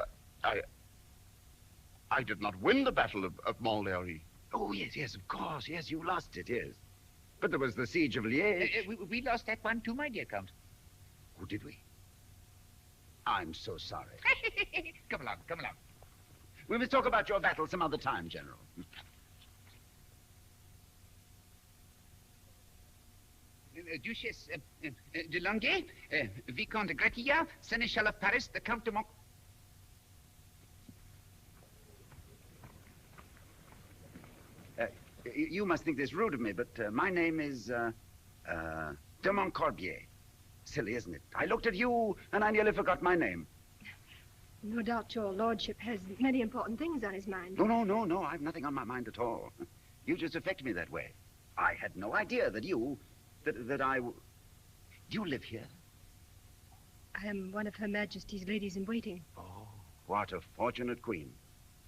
I did not win the Battle of Montlhéry. Oh, yes, of course. Yes, you lost it, yes. But there was the Siege of Liège. We lost that one too, my dear Count. Oh, did we? I'm so sorry. Come along, come along. We must talk about your battle some other time, General. Duchesse de Langeais, Vicomte de Gratilla, Seneschal of Paris, the Count de Mont... You must think this rude of me, but my name is de Montcorbier. Silly, isn't it? I looked at you, and I nearly forgot my name. No doubt your lordship has many important things on his mind. No, I've nothing on my mind at all. You just affect me that way. I had no idea that you... You live here? I am one of Her Majesty's ladies-in-waiting. Oh, what a fortunate queen.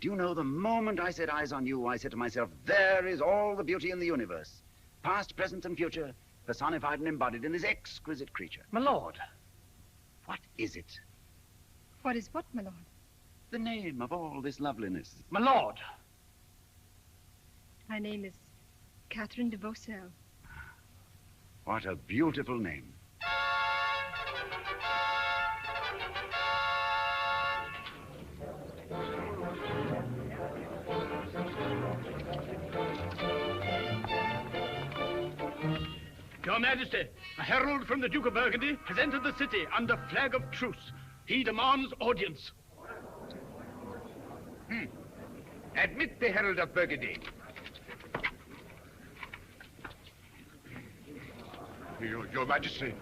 Do you know, the moment I set eyes on you, I said to myself, there is all the beauty in the universe. Past, present, and future, personified and embodied in this exquisite creature. My lord. What is it? What is what, my lord? The name of all this loveliness. My lord. My name is Catherine de Vaucel. What a beautiful name. Your Majesty, a herald from the Duke of Burgundy has entered the city under flag of truce. He demands audience. Admit the herald of Burgundy. Your Majesty,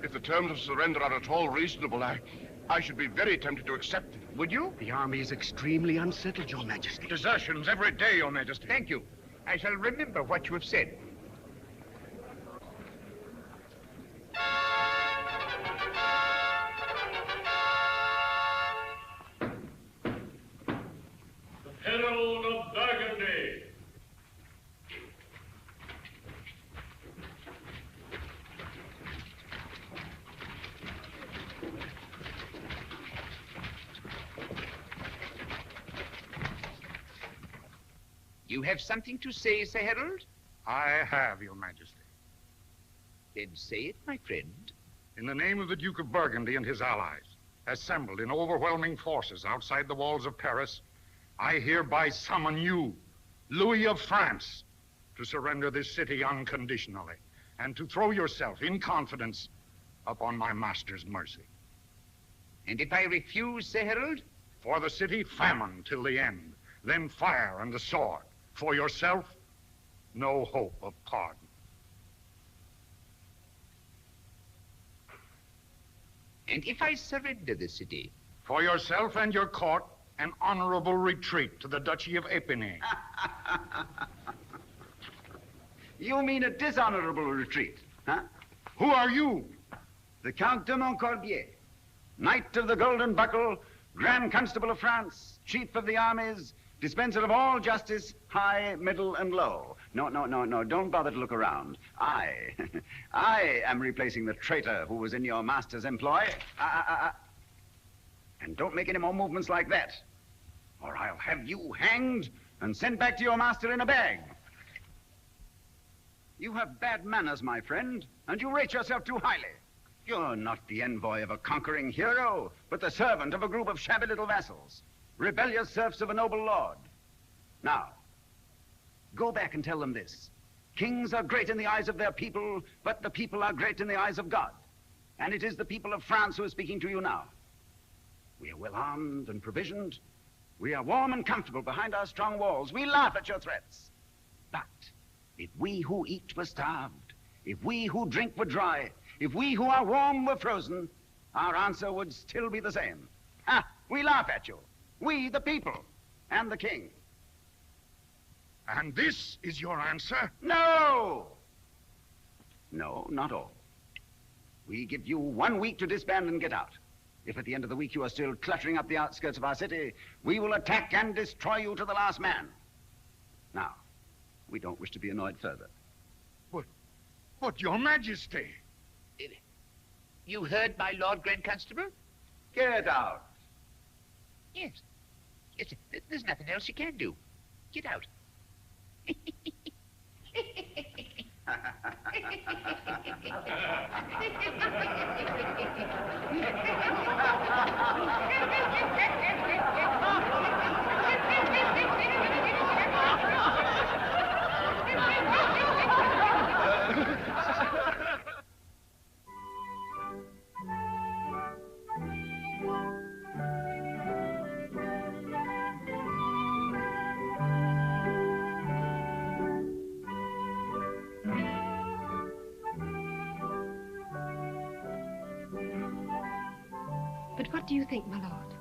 if the terms of surrender are at all reasonable, I should be very tempted to accept them. Would you? The army is extremely unsettled, Your Majesty. Desertions every day, Your Majesty. Thank you. I shall remember what you have said. Herald of Burgundy. You have something to say, Sir Herald? I have, Your Majesty. Then say it, my friend. In the name of the Duke of Burgundy and his allies, assembled in overwhelming forces outside the walls of Paris, I hereby summon you, Louis of France, to surrender this city unconditionally and to throw yourself in confidence upon my master's mercy. And if I refuse, Sir Herald? For the city, famine till the end, then fire and the sword. For yourself, no hope of pardon. And if I surrender the city? For yourself and your court, an honorable retreat to the Duchy of Épinay. You mean a dishonorable retreat, huh? Who are you? The Count de Montcorbier, Knight of the Golden Buckle, Grand Constable of France, Chief of the Armies, dispenser of all justice, high, middle, and low. No, don't bother to look around. I am replacing the traitor who was in your master's employ. And don't make any more movements like that, or I'll have you hanged and sent back to your master in a bag. You have bad manners, my friend, and you rate yourself too highly. You're not the envoy of a conquering hero, but the servant of a group of shabby little vassals, rebellious serfs of a noble lord. Now, go back and tell them this. Kings are great in the eyes of their people, but the people are great in the eyes of God. And it is the people of France who are speaking to you now. We are well armed and provisioned. We are warm and comfortable behind our strong walls. We laugh at your threats. But if we who eat were starved, if we who drink were dry, if we who are warm were frozen, our answer would still be the same. We laugh at you. We, the people, and the king. And this is your answer? No! No, not all. We give you 1 week to disband and get out. If at the end of the week you are still cluttering up the outskirts of our city, we will attack and destroy you to the last man. Now, we don't wish to be annoyed further. But your majesty. You heard my Lord Grand Constable? Get out. Yes. Yes, there's nothing else you can do. Get out. But what do you think, my lord?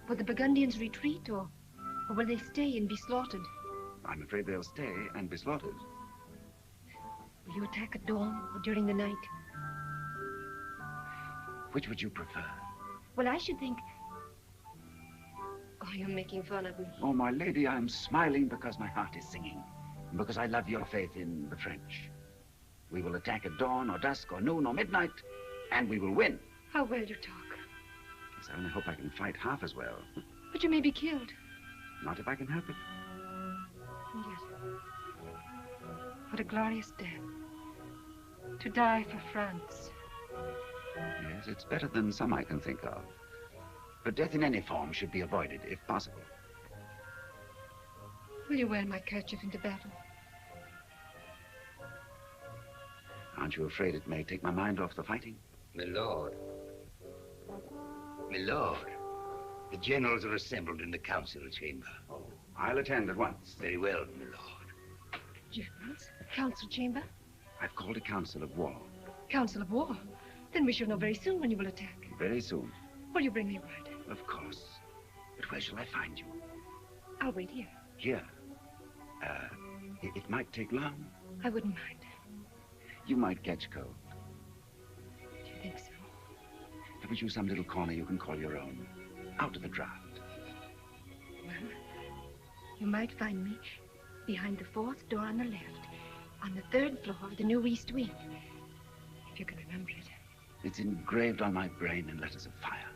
Will the Burgundians retreat, or will they stay and be slaughtered? I'm afraid they'll stay and be slaughtered. Will you attack at dawn or during the night? Which would you prefer? Well, I should think... Oh, you're making fun of me. Oh, my lady, I'm smiling because my heart is singing, and because I love your faith in the French. We will attack at dawn or dusk or noon or midnight, and we will win. How well you talk. Yes, I only hope I can fight half as well. But you may be killed. Not if I can help it. And yet, what a glorious death. To die for France. Yes, it's better than some I can think of. But death in any form should be avoided, if possible. Will you wear my kerchief into battle? Aren't you afraid it may take my mind off the fighting? My lord. My lord. The generals are assembled in the council chamber. Oh, I'll attend at once. Very well, my lord. Generals? Council chamber? I've called a council of war. Council of war? Then we shall know very soon when you will attack. Very soon. Will you bring me word? Of course. But where shall I find you? I'll wait here. Here? It might take long. I wouldn't mind. You might catch cold. Do you think so? If we choose some little corner you can call your own. Out of the draft. Well, you might find me behind the 4th door on the left, on the 3rd floor of the new East Wing. If you can remember it. It's engraved on my brain in letters of fire.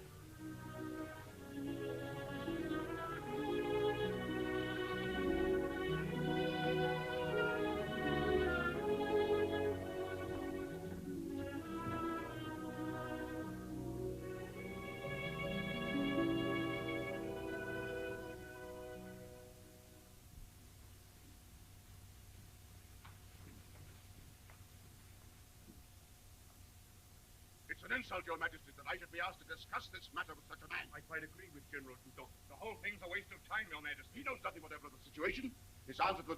It's an insult, Your Majesty, that I should be asked to discuss this matter with such a man. I quite agree with General Boudon. The whole thing's a waste of time, Your Majesty. He knows nothing whatever of the situation. His answer to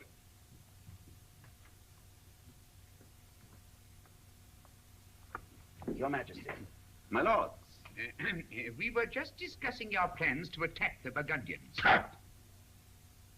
the... Your Majesty. My lords. We were just discussing your plans to attack the Burgundians.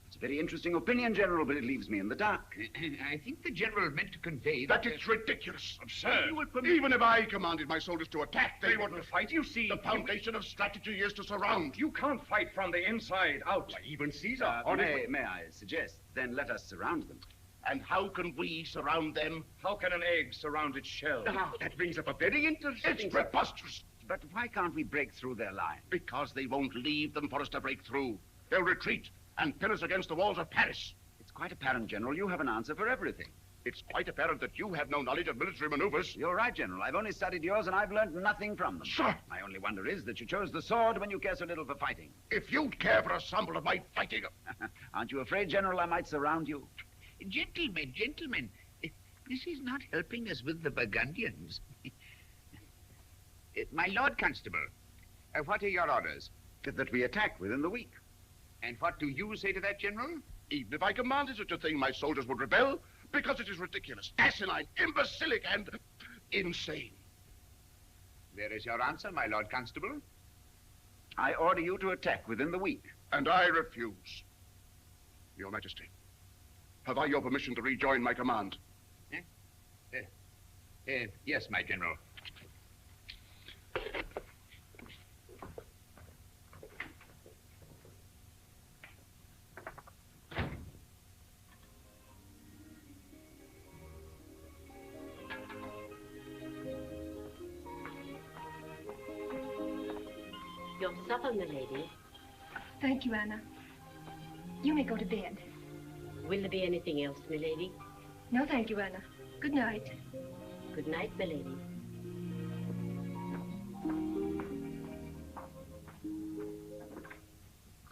It's a very interesting opinion, General, but it leaves me in the dark. I think the General meant to convey That it's ridiculous, absurd. Even if I commanded my soldiers to attack, they wouldn't fight. You see, the foundation of strategy is to surround. You can't fight from the inside out. Even Caesar. May I suggest, then let us surround them. And how can we surround them? How can an egg surround its shell? That brings up a very interesting... It's preposterous. But why can't we break through their line? Because they won't leave them for us to break through. They'll retreat and pin us against the walls of Paris. It's quite apparent, General, you have an answer for everything. It's quite apparent that you have no knowledge of military maneuvers. You're right, General. I've only studied yours, and I've learned nothing from them. Sir! My only wonder is that you chose the sword when you care so little for fighting. If you'd care for a sample of my fighting... Aren't you afraid, General, I might surround you? Gentlemen, this is not helping us with the Burgundians. My Lord Constable, what are your orders? That we attack within the week. And what do you say to that, General? Even if I commanded such a thing, my soldiers would rebel, because it is ridiculous, asinine, imbecilic, and insane. There is your answer, my Lord Constable. I order you to attack within the week. And I refuse. Your Majesty, have I your permission to rejoin my command? Yes, my general. Your supper, milady. Thank you, Anna. You may go to bed. Will there be anything else, milady? No, thank you, Anna. Good night. Good night, milady.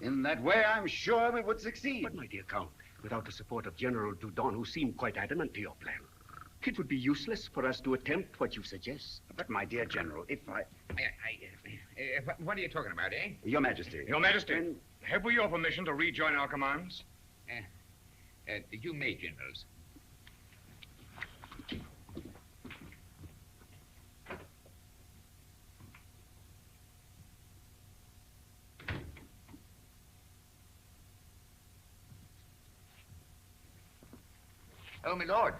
In that way, I'm sure we would succeed. But, my dear Count, without the support of General Dudon, who seemed quite adamant to your plan, it would be useless for us to attempt what you suggest. But, my dear General, if I... What are you talking about, eh? Your Majesty. Your Majesty, have we your permission to rejoin our commands? You may, generals. Oh, my lord.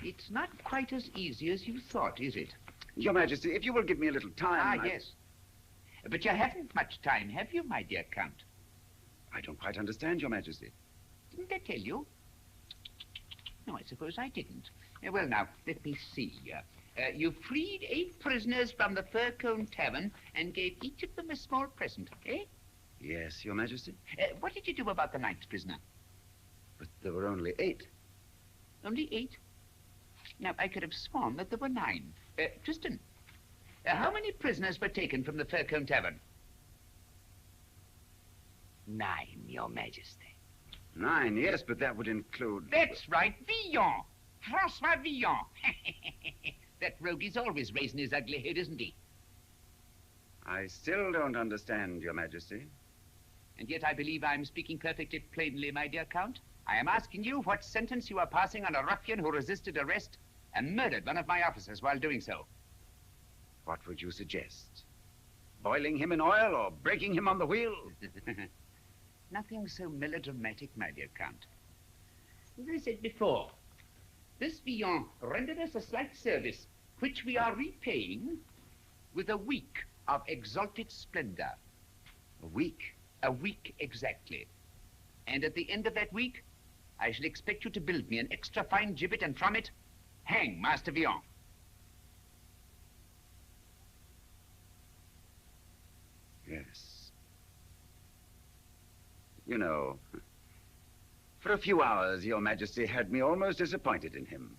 It's not quite as easy as you thought, is it? Your Majesty, if you will give me a little time... Yes. But you haven't much time, have you, my dear Count? I don't quite understand, Your Majesty. Didn't I tell you? No, I suppose I didn't. Well, now, let me see. You freed 8 prisoners from the Fir Cone Tavern and gave each of them a small present, eh? Yes, Your Majesty. What did you do about the 9th prisoner? But there were only 8. Only 8? Now, I could have sworn that there were 9. Tristan, how many prisoners were taken from the Fir Cone Tavern? 9, Your Majesty. 9, yes, but that would include... That's right, Villon. Francois Villon. That rogue is always raising his ugly head, isn't he? I still don't understand, Your Majesty. And yet I believe I'm speaking perfectly plainly, my dear Count. I am asking you what sentence you are passing on a ruffian who resisted arrest and murdered one of my officers while doing so. What would you suggest? Boiling him in oil or breaking him on the wheel? Nothing so melodramatic, my dear Count. As I said before, this Villon rendered us a slight service, which we are repaying with a week of exalted splendor. A week? A week exactly. And at the end of that week, I shall expect you to build me an extra fine gibbet and from it, hang Master Villon. Yes. You know, for a few hours, Your Majesty had me almost disappointed in him.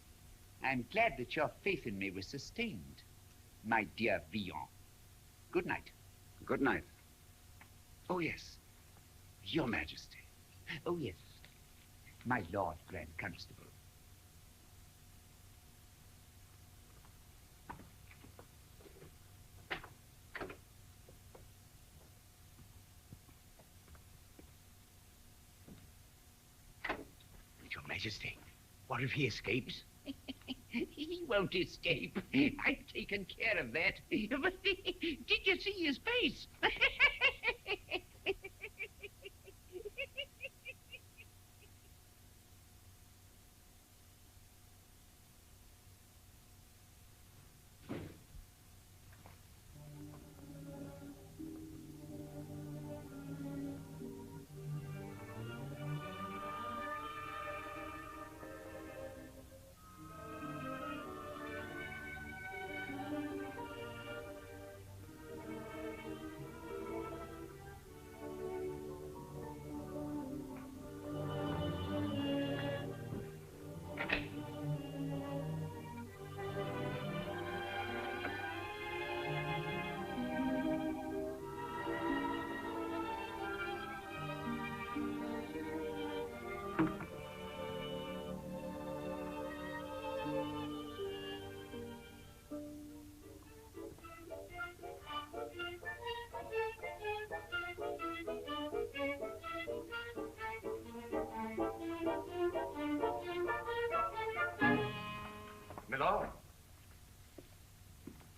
I'm glad that your faith in me was sustained, my dear Villon. Good night. Good night. Oh, yes. Your Majesty. Oh, yes. My Lord Grand Constable. Your Majesty, what if he escapes? He won't escape. I've taken care of that. But did you see his face?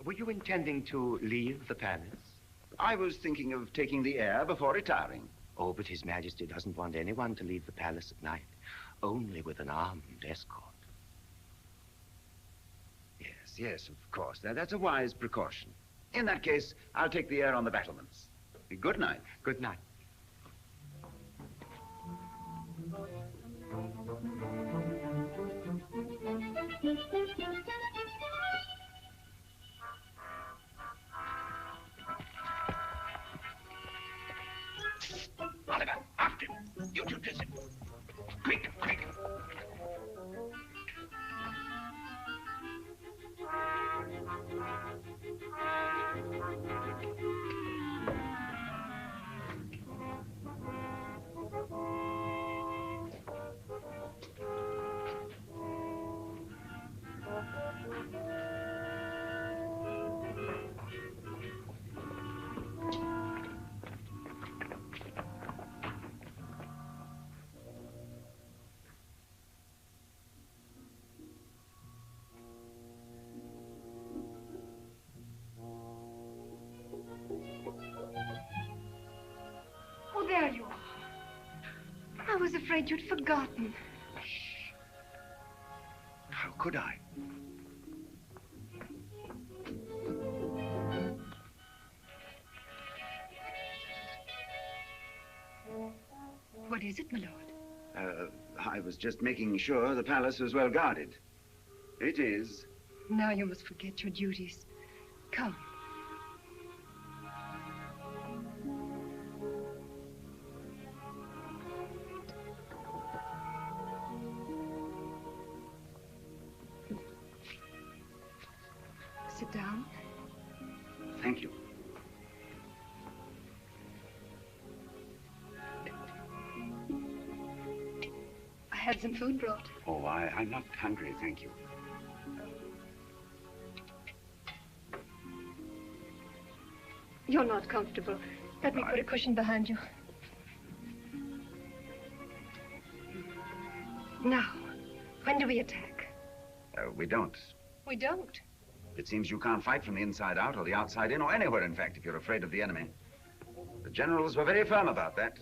Were you intending to leave the palace? I was thinking of taking the air before retiring. Oh, but His Majesty doesn't want anyone to leave the palace at night. Only with an armed escort. Yes, of course. That's a wise precaution. In that case, I'll take the air on the battlements. Good night. Good night. Oliver, after him. You two chase him. Quick, quick. Oh, there you are. I was afraid you'd forgotten. How could I? What is it, my lord? I was just making sure the palace was well guarded. It is. Now you must forget your duties. Come. Sit down. Thank you. I had some food brought. Oh, I'm not hungry, thank you. You're not comfortable. Let me put a cushion behind you. Now, when do we attack? We don't. We don't. It seems you can't fight from the inside out or the outside in or anywhere, in fact, if you're afraid of the enemy. The generals were very firm about that.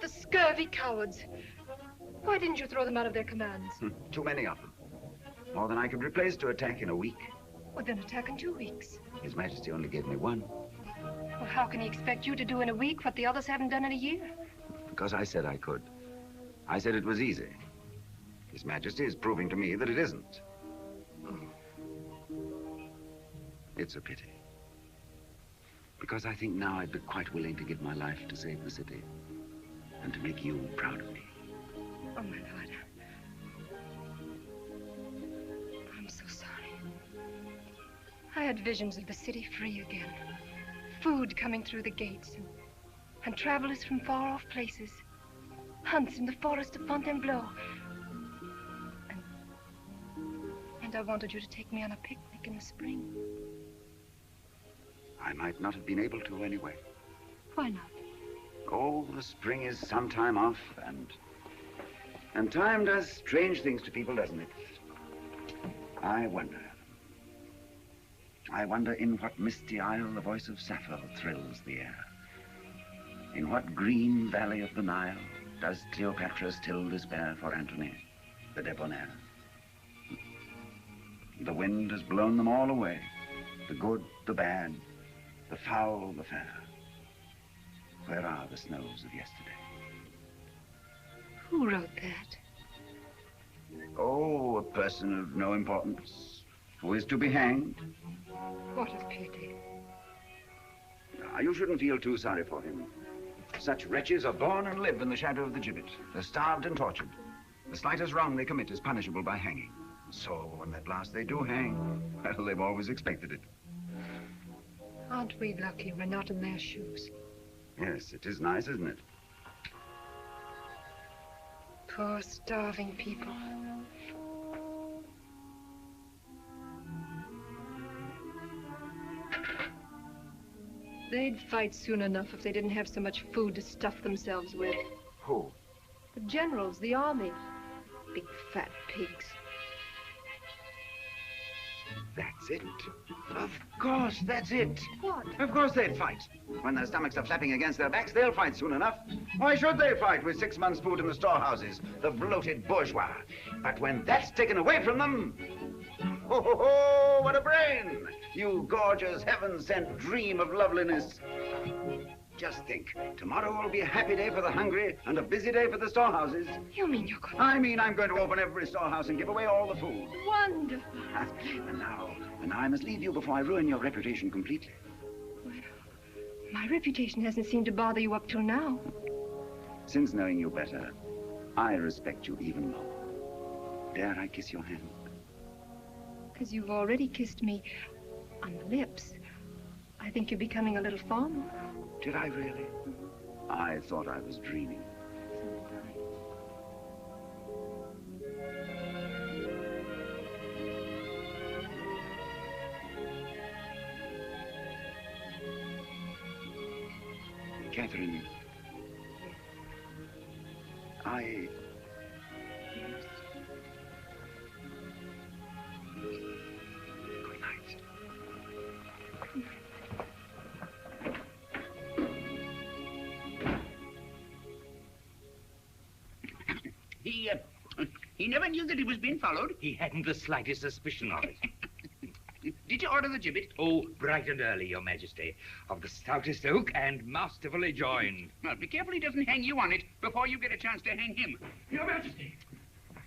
The scurvy cowards. Why didn't you throw them out of their commands? Too many of them. More than I could replace to attack in a week. Well, then attack in 2 weeks. His Majesty only gave me one. Well, how can he expect you to do in a week what the others haven't done in a year? Because I said I could. I said it was easy. His Majesty is proving to me that it isn't. Oh. It's a pity. Because I think now I'd be quite willing to give my life to save the city. And to make you proud of me. Oh, my lord. I'm so sorry. I had visions of the city free again. Food coming through the gates. And travelers from far-off places. Hunts in the forest of Fontainebleau. And I wanted you to take me on a picnic in the spring. I might not have been able to anyway. Why not? Oh, the spring is some time off, and time does strange things to people, doesn't it? I wonder in what misty isle the voice of Sappho thrills the air. In what green valley of the Nile does Cleopatra still despair for Antony, the debonair? The wind has blown them all away, the good, the bad, the foul, the fair. Where are the snows of yesterday? Who wrote that? Oh, a person of no importance, who is to be hanged. What a pity. You shouldn't feel too sorry for him. Such wretches are born and live in the shadow of the gibbet. They're starved and tortured. The slightest wrong they commit is punishable by hanging. So when at last they do hang, well, they've always expected it. Aren't we lucky we're not in their shoes? Yes, it is nice, isn't it? Poor starving people. They'd fight soon enough if they didn't have so much food to stuff themselves with. Who? The generals, the army. Big fat pigs. That's it. Of course, that's it. What? Of course they'd fight. When their stomachs are flapping against their backs, they'll fight soon enough. Why should they fight with 6 months' food in the storehouses, the bloated bourgeois? But when that's taken away from them... Ho, ho, ho, what a brain! You gorgeous, heaven-sent dream of loveliness. Just think, tomorrow will be a happy day for the hungry and a busy day for the storehouses. You mean you're going... I mean I'm going to open every storehouse and give away all the food. Wonderful. And now I must leave you before I ruin your reputation completely. Well, my reputation hasn't seemed to bother you up till now. Since knowing you better, I respect you even more. Dare I kiss your hand? Because you've already kissed me on the lips. I think you're becoming a little formal. Did I really? I thought I was dreaming. Catherine, I... Yes. Good night. He never knew that he was being followed. He hadn't the slightest suspicion of it. Did you order the gibbet? Oh, bright and early, Your Majesty. Of the stoutest oak and masterfully joined. Well, be careful he doesn't hang you on it before you get a chance to hang him. Your Majesty!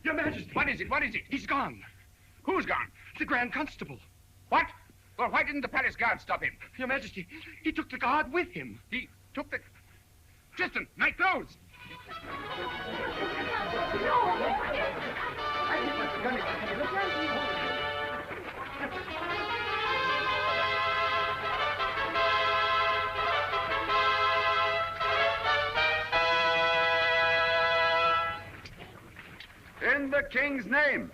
Your Majesty! What is it? What is it? He's gone. Who's gone? The Grand Constable. What? Well, why didn't the palace guard stop him? Your Majesty, he took the guard with him. He took the... Tristan, my clothes! In the king's name,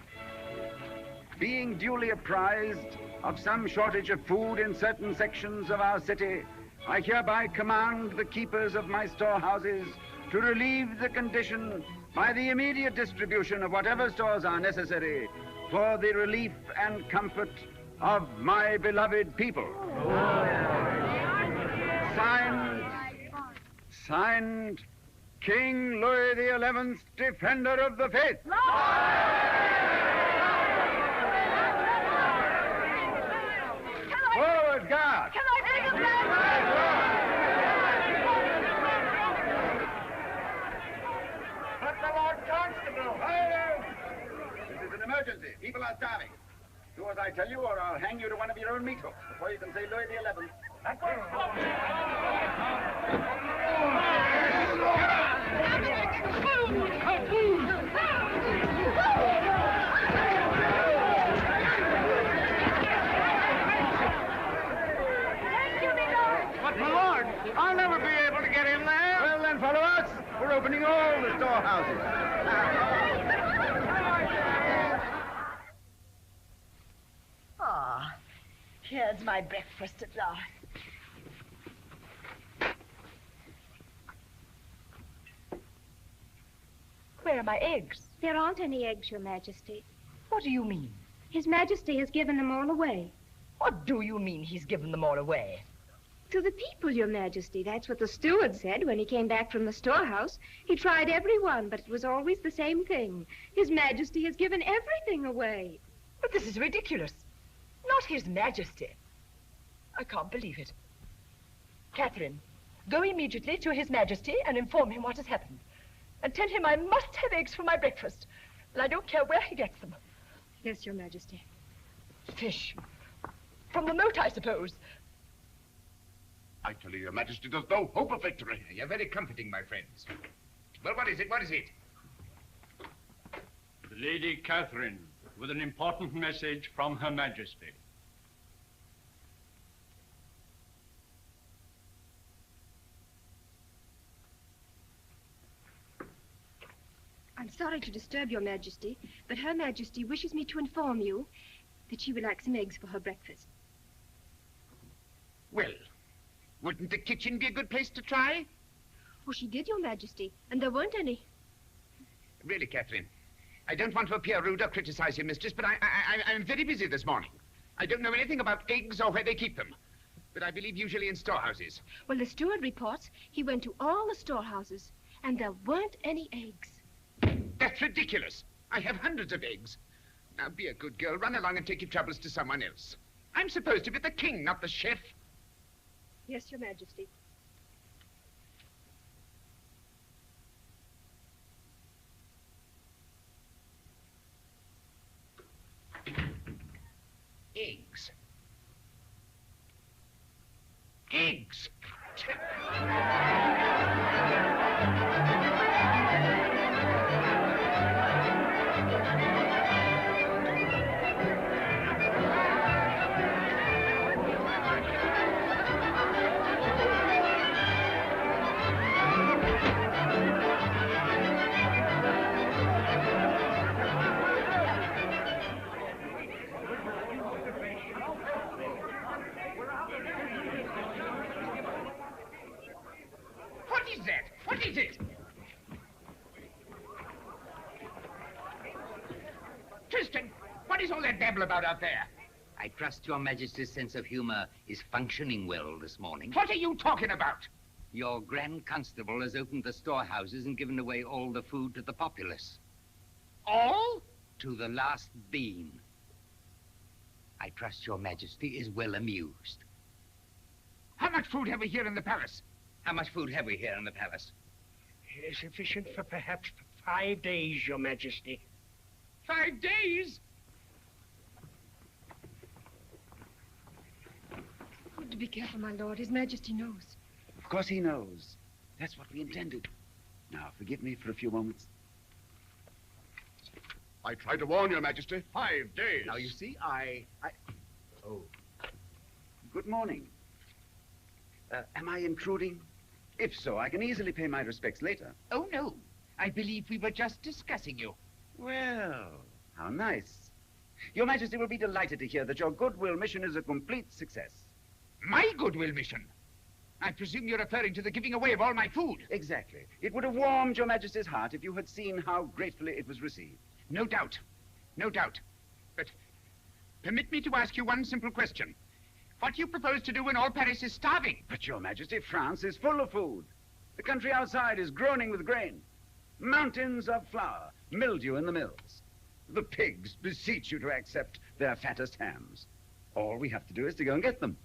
being duly apprised of some shortage of food in certain sections of our city, I hereby command the keepers of my storehouses to relieve the condition by the immediate distribution of whatever stores are necessary for the relief and comfort of my beloved people. Signed, King Louis XI's Defender of the Faith. Forward, guard! Can I take a flag? But the Lord Constable! Hi! This is an emergency. People are starving. Do as I tell you, or I'll hang you to one of your own meat hooks before you can say Louis XI. But, my lord, I'll never be able to get in there. Well, then follow us. We're opening all the storehouses. Ah, here's my breakfast at last. Where are my eggs? There aren't any eggs, Your Majesty. What do you mean? His Majesty has given them all away. What do you mean he's given them all away? To the people, Your Majesty. That's what the steward said when he came back from the storehouse. He tried every one, but it was always the same thing. His Majesty has given everything away. But this is ridiculous. Not His Majesty. I can't believe it. Catherine, go immediately to His Majesty and inform him what has happened. And tell him I must have eggs for my breakfast. And I don't care where he gets them. Yes, Your Majesty. Fish. From the moat, I suppose. I tell you, Your Majesty, there's no hope of victory. You're very comforting, my friends. Well, what is it? What is it? Lady Catherine, with an important message from Her Majesty. I'm sorry to disturb Your Majesty, but Her Majesty wishes me to inform you that she would like some eggs for her breakfast. Well, wouldn't the kitchen be a good place to try? Oh, she did, Your Majesty, and there weren't any. Really, Catherine, I don't want to appear rude or criticize your mistress, but I'm very busy this morning. I don't know anything about eggs or where they keep them, but I believe usually in storehouses. Well, the steward reports he went to all the storehouses, and there weren't any eggs. That's ridiculous. I have hundreds of eggs. Now, be a good girl. Run along and take your troubles to someone else. I'm supposed to be the king, not the chef. Yes, Your Majesty. Eggs. Eggs! What is that? What is it? Tristan, what is all that babble about out there? I trust Your Majesty's sense of humor is functioning well this morning. What are you talking about? Your Grand Constable has opened the storehouses and given away all the food to the populace. All? To the last bean. I trust Your Majesty is well amused. How much food have we here in the palace? How much food have we here in the palace? Sufficient for perhaps 5 days, Your Majesty. 5 days? Oh, to be careful, my lord. His Majesty knows. Of course he knows. That's what we intended. Now, forgive me for a few moments. I tried to warn Your Majesty. 5 days. Now, you see, Oh. Good morning. Am I intruding? If so, I can easily pay my respects later. Oh, no. I believe we were just discussing you. Well, how nice. Your Majesty will be delighted to hear that your goodwill mission is a complete success. My goodwill mission? I presume you're referring to the giving away of all my food. Exactly. It would have warmed Your Majesty's heart if you had seen how gratefully it was received. No doubt. No doubt. But permit me to ask you one simple question. What do you propose to do when all Paris is starving? But, Your Majesty, France is full of food. The country outside is groaning with grain. Mountains of flour, mildew in the mills. The pigs beseech you to accept their fattest hams. All we have to do is to go and get them.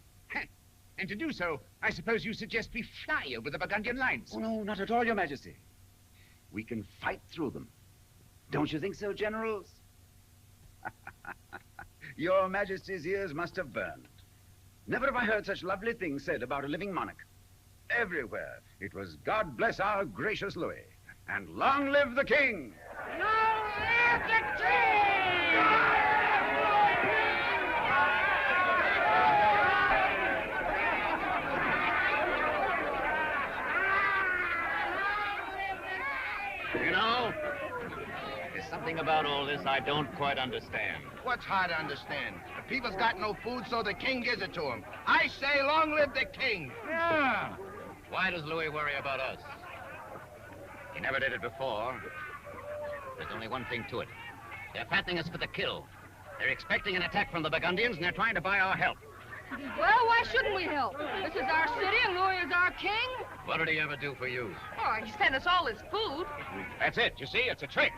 And to do so, I suppose you suggest we fly over the Burgundian lines. Oh, no, not at all, Your Majesty. We can fight through them. Don't you think so, generals? Your Majesty's ears must have burned. Never have I heard such lovely things said about a living monarch. Everywhere it was, God bless our gracious Louis, and long live the king! Long live the king! You know, there's something about all this I don't quite understand. What's hard to understand? The people's got no food, so the king gives it to them. I say, long live the king! Yeah. Why does Louis worry about us? He never did it before. There's only one thing to it. They're fattening us for the kill. They're expecting an attack from the Burgundians, and they're trying to buy our help. Well, why shouldn't we help? This is our city, and Louis is our king. What did he ever do for you? Oh, he sent us all his food. That's it. You see, it's a trick.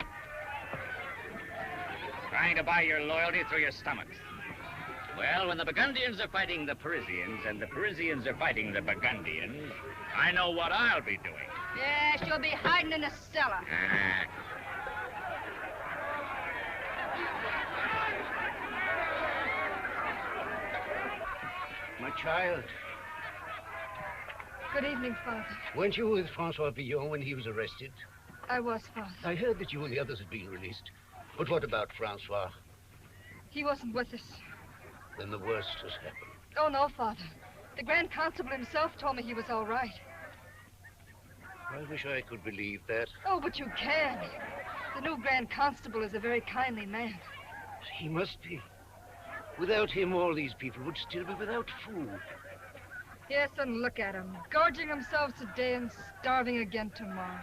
Trying to buy your loyalty through your stomachs. Well, when the Burgundians are fighting the Parisians, and the Parisians are fighting the Burgundians, I know what I'll be doing. Yes, you'll be hiding in the cellar. My child, Good evening, Father. weren't you with Francois Villon when he was arrested? I was, Father. I heard that you and the others had been released. But what about Francois? He wasn't with us. Then the worst has happened. Oh, no, Father. The Grand Constable himself told me he was all right. I wish I could believe that. Oh, but you can. The new Grand Constable is a very kindly man. He must be. Without him, all these people would still be without food. Yes, and look at him. Gorging themselves today and starving again tomorrow.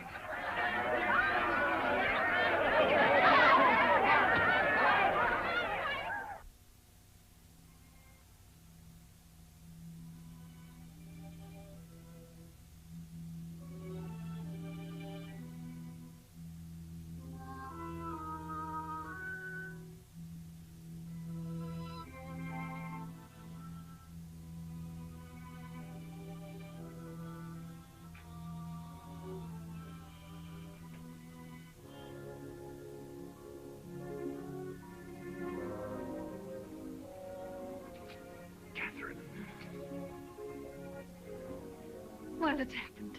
Well, it's happened.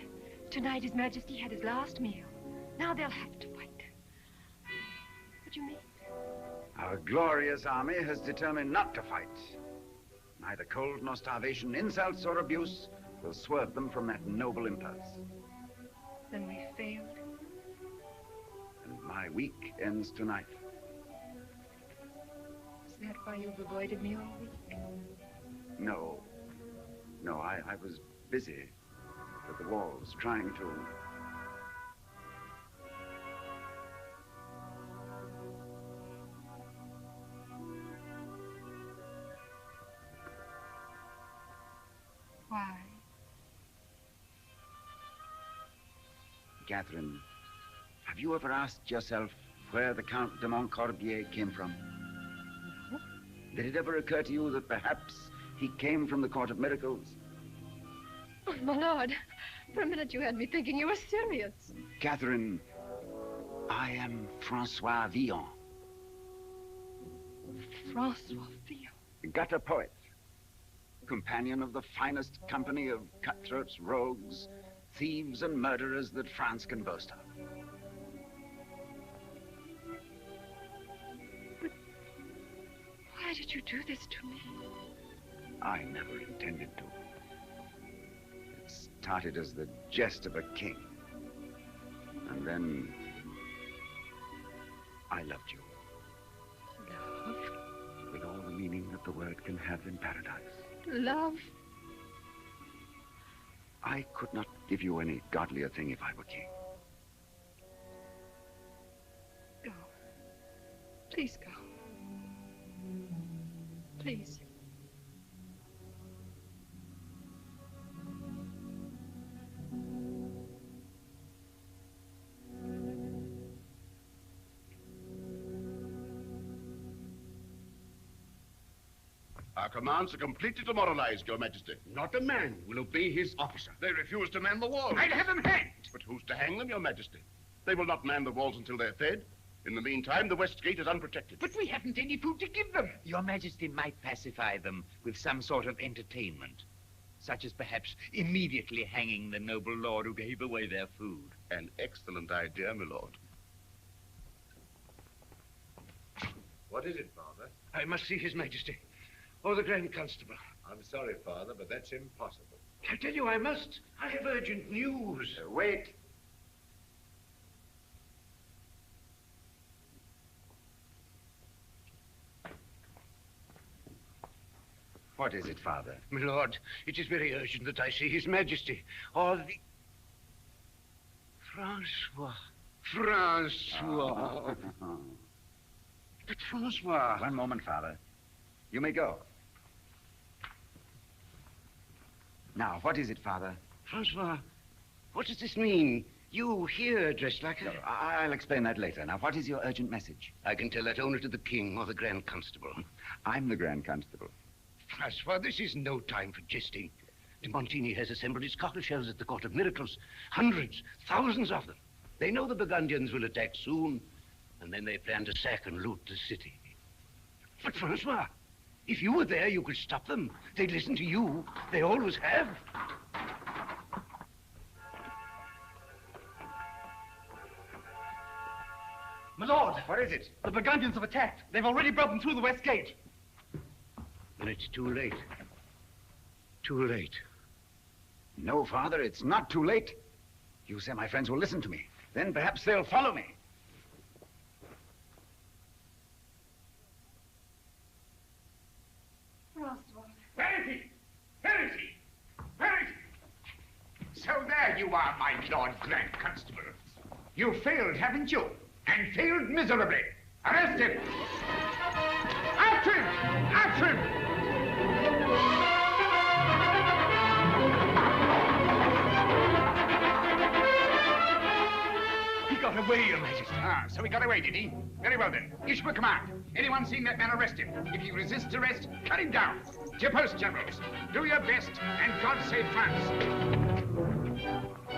Tonight His Majesty had his last meal. Now they'll have to fight. What do you mean? Our glorious army has determined not to fight. Neither cold nor starvation, insults or abuse will swerve them from that noble impulse. Then we failed. And my week ends tonight. Is that why you've avoided me all week? No. No, I was busy with the walls, trying to... Why? Catherine, have you ever asked yourself where the Count de Montcorbier came from? No. Did it ever occur to you that perhaps he came from the Court of Miracles? Oh, my lord, for a minute you had me thinking you were serious. Catherine, I am Francois Villon. Francois Villon? Gutter poet. Companion of the finest company of cutthroats, rogues, thieves, and murderers that France can boast of. But why did you do this to me? I never intended to. It started as the jest of a king. And then I loved you. Love? With all the meaning that the word can have in paradise. Love? I could not give you any godlier thing if I were king. Go. Please go. Please. Our commands are completely demoralized, Your Majesty. Not a man will obey his officer. They refuse to man the walls. I'd have them hanged. But who's to hang them, Your Majesty? They will not man the walls until they're fed. In the meantime, the West Gate is unprotected. But we haven't any food to give them. Your Majesty might pacify them with some sort of entertainment, such as perhaps immediately hanging the noble lord who gave away their food. An excellent idea, my lord. What is it, Father? I must see His Majesty. Or the Grand Constable. I'm sorry, Father, but that's impossible. I tell you I must. I have urgent news. Wait. What is it, Father? My lord, it is very urgent that I see His Majesty. Or the... Francois. Francois. Oh. But Francois... One moment, Father. You may go. Now, what is it, Father? Francois, what does this mean? You here dressed like a... I'll explain that later. Now, what is your urgent message? I can tell that only to the king or the Grand Constable. I'm the Grand Constable. Francois, this is no time for jesting. De Montigny has assembled his cockleshells at the Court of Miracles. Hundreds, thousands of them. They know the Burgundians will attack soon, and then they plan to sack and loot the city. But Francois, if you were there, you could stop them. They'd listen to you. They always have. My lord! What is it? The Burgundians have attacked. They've already broken through the west gate. Then it's too late. Too late. No, Father, it's not too late. You say my friends will listen to me. Then perhaps they'll follow me. Where is he? Where is he? Where is he? So there you are, my Lord Grand Constable. You failed, haven't you? And failed miserably. Arrest him! After him! After him! He got away, Your Majesty. Ah, so he got away, did he? Very well then. Issue a command. Anyone seen that man, arrest him. If he resists arrest, cut him down. To your post, generals. Do your best, and God save France.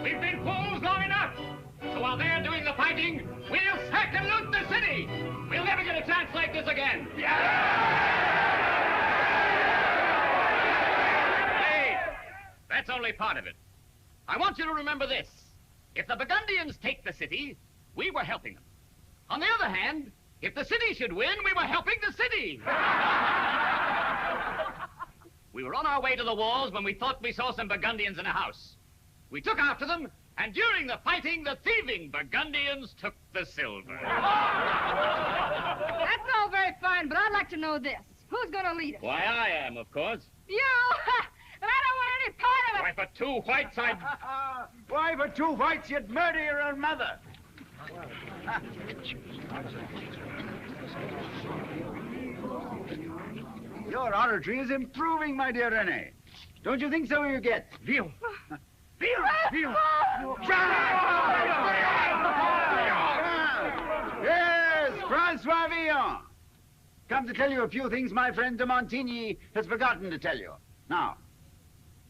We've been fools long enough. So while they're doing the fighting, we'll sack and loot the city. We'll never get a chance like this again. Hey, that's only part of it. I want you to remember this. If the Burgundians take the city, we were helping them. On the other hand, if the city should win, we were helping the city. We were on our way to the walls when we thought we saw some Burgundians in a house. We took after them, and during the fighting, the thieving Burgundians took the silver. That's all very fine, but I'd like to know this. Who's going to lead us? Why, I am, of course. You! And I don't want any part of it! Why, for 2 whites, I'd... Why, for 2 whites, you'd murder your own mother. Your oratory is improving, my dear René. Don't you think so, you get? Vion! Vion! Yes, Francois Villon. Come to tell you a few things my friend de Montigny has forgotten to tell you. Now,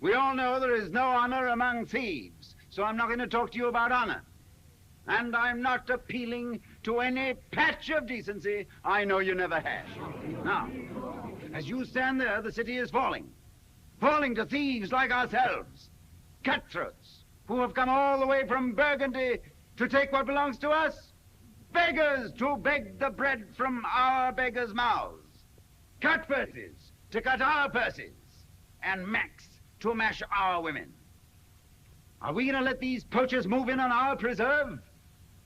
we all know there is no honor among thieves, so I'm not going to talk to you about honor. And I'm not appealing to any patch of decency I know you never had. Now, as you stand there, the city is falling. Falling to thieves like ourselves. Cutthroats who have come all the way from Burgundy to take what belongs to us. Beggars to beg the bread from our beggars' mouths. Cut purses to cut our purses. And Max to mash our women. Are we going to let these poachers move in on our preserve?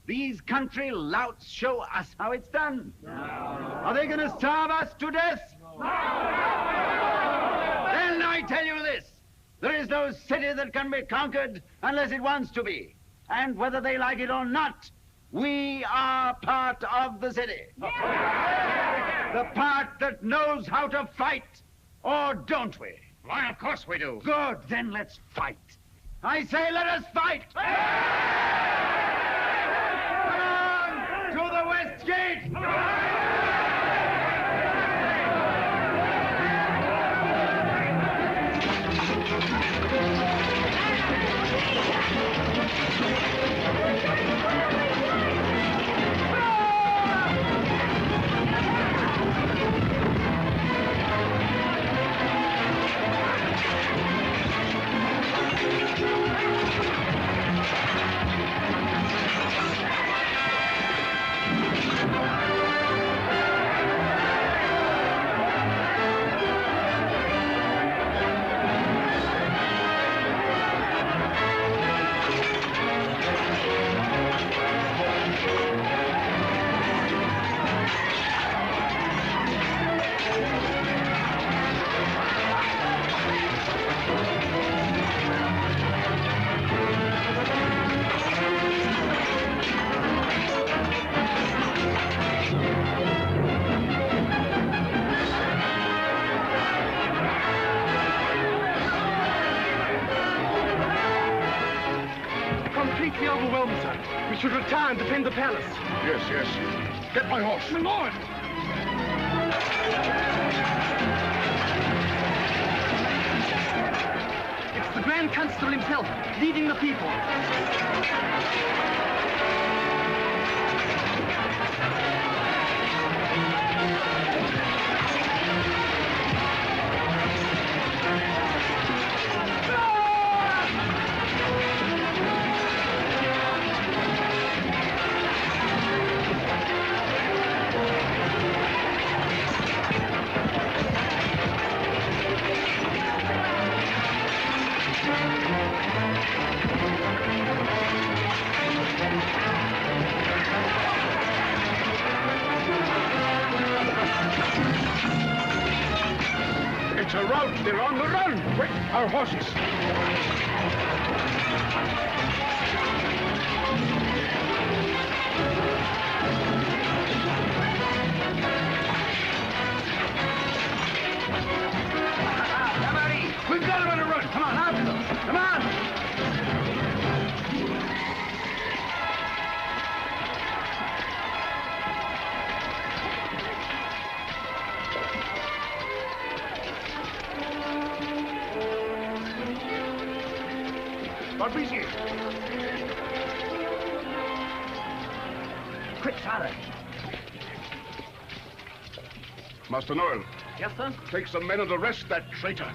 These country louts show us how it's done. No. Are they going to starve us to death? No. Then I tell you this. There is no city that can be conquered unless it wants to be. And whether they like it or not, we are part of the city. Yeah. The part that knows how to fight, or don't we? Why, of course we do. Good, then let's fight. I say let us fight! Come on, to the West Gate! Completely overwhelmed, sir. We should retire and defend the palace. Yes, yes. Get my horse. My lord! It's the Grand Constable himself, leading the people. It's a rout. They're on the run. Quick, our horses. We've got them on a run. Come on, after them. Come on. Basil. Quick, father. Master Noel. Yes, sir? Take some men and arrest that traitor.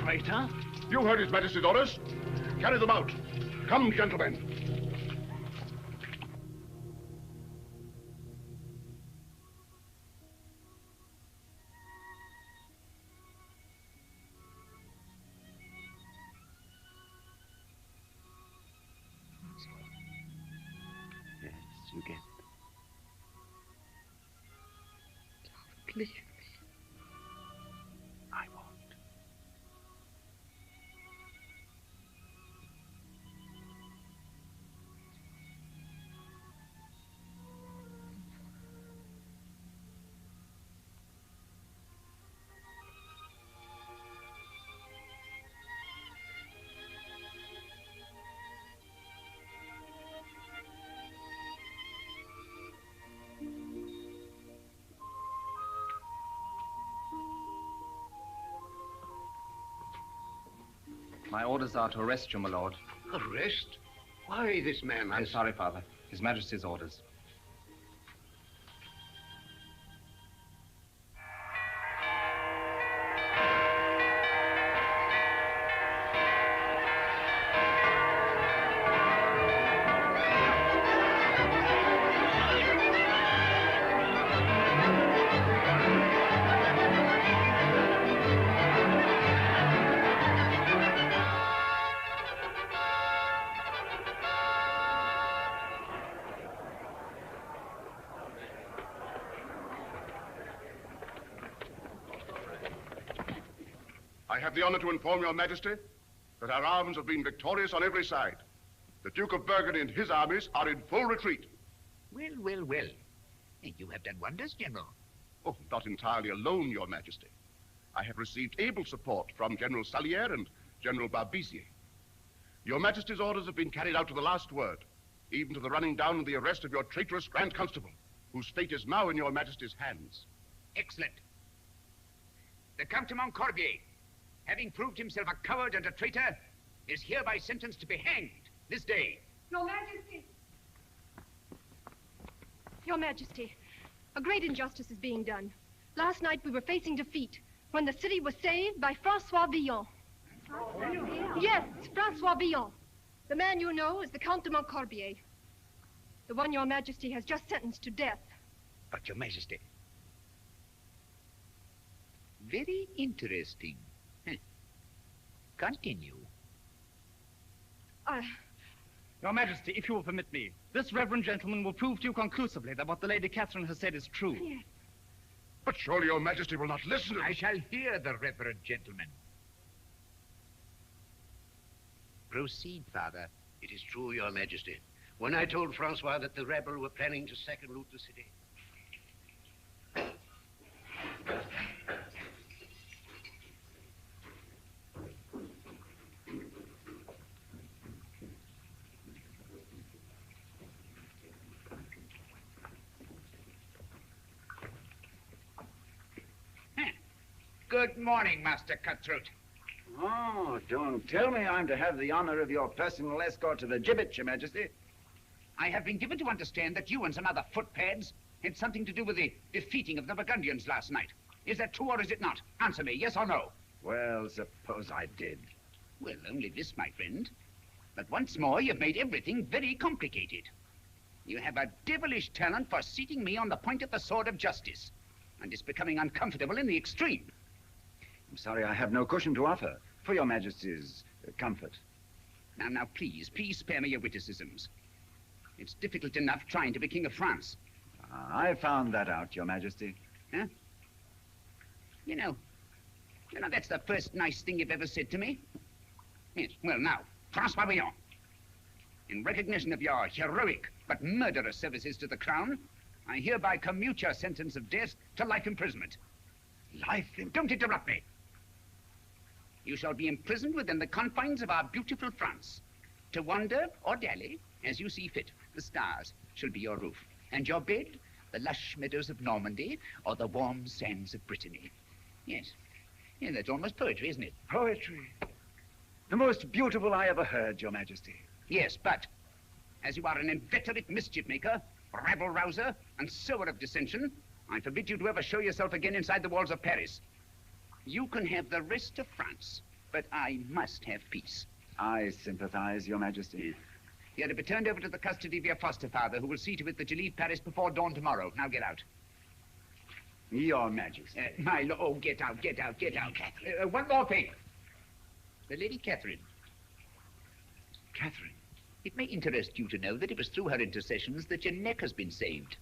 Traitor? You heard His Majesty's orders. carry them out. Come, gentlemen. Yes, you get. Don't leave me. I won't. My orders are to arrest you, my lord. Arrest? Why, this man I'm has... sorry, Father. His Majesty's orders. I have the honor to inform your majesty that our arms have been victorious on every side. The Duke of Burgundy and his armies are in full retreat. Well, well, well. You have done wonders, General. Oh, not entirely alone, your majesty. I have received able support from General Salier and General Barbisier. Your majesty's orders have been carried out to the last word, even to the running down and the arrest of your traitorous Grand Constable, whose fate is now in your majesty's hands. Excellent. The Count de Montcorbier, having proved himself a coward and a traitor, is hereby sentenced to be hanged this day. Your Majesty. Your Majesty, a great injustice is being done. Last night we were facing defeat when the city was saved by Francois Villon. Yes, Francois Villon. The man you know is the Count de Montcorbier. The one your Majesty has just sentenced to death. But, Your Majesty. Very interesting. Continue. Your Majesty, if you will permit me, this reverend gentleman will prove to you conclusively that what the Lady Catherine has said is true. Yes. But surely your majesty will not listen to... I shall hear the reverend gentleman. Proceed, Father. It is true, Your Majesty. When I told Francois that the rebel were planning to sack and loot the city. Good morning, Master Cutthroat. Oh, don't tell me I'm to have the honor of your personal escort to the gibbet, Your Majesty. I have been given to understand that you and some other footpads had something to do with the defeating of the Burgundians last night. Is that true or is it not? Answer me, yes or no? Well, suppose I did. Well, only this, my friend. But once more, you've made everything very complicated. You have a devilish talent for seating me on the point of the sword of justice, and it's becoming uncomfortable in the extreme. I'm sorry I have no cushion to offer for your Majesty's comfort. Now, please spare me your witticisms. It's difficult enough trying to be King of France. I found that out, Your Majesty. Huh? You know, that's the first nice thing you've ever said to me. Yes, well, now, Francois Villon, in recognition of your heroic but murderous services to the crown, I hereby commute your sentence of death to life imprisonment. Life Don't interrupt me. You shall be imprisoned within the confines of our beautiful France, to wander or dally as you see fit. The stars shall be your roof, and your bed, the lush meadows of Normandy or the warm sands of Brittany. Yes, that's almost poetry, isn't it? Poetry. The most beautiful I ever heard, Your Majesty. Yes, but as you are an inveterate mischief maker, rabble-rouser, and sower of dissension, I forbid you to ever show yourself again inside the walls of Paris. You can have the rest of France, but I must have peace. I sympathize, Your Majesty. You're to be turned over to the custody of your foster father, who will see to it that you leave Paris before dawn tomorrow. Now get out. Your Majesty. My lord, oh, get out, Catherine. One more thing. The Lady Catherine. Catherine? It may interest you to know that it was through her intercessions that your neck has been saved.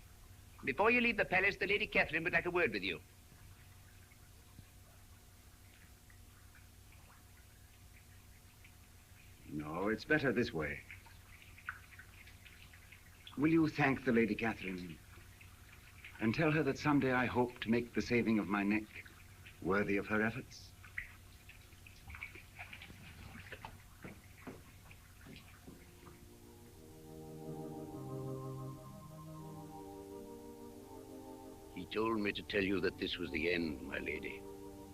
Before you leave the palace, the Lady Catherine would like a word with you. No, it's better this way. Will you thank the Lady Catherine and tell her that someday I hope to make the saving of my neck worthy of her efforts? He told me to tell you that this was the end, my lady.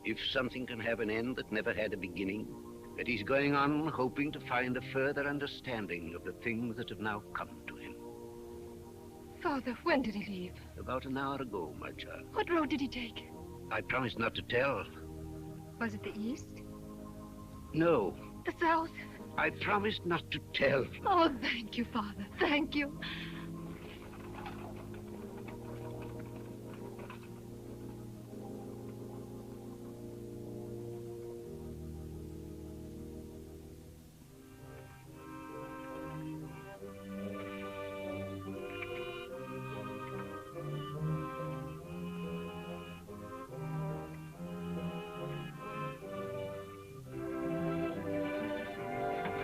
If something can have an end that never had a beginning, that he's going on hoping to find a further understanding of the things that have now come to him. Father, when did he leave? About an hour ago, my child. What road did he take? I promised not to tell. Was it the east? No. The south? I promised not to tell. Oh, thank you, Father. Thank you.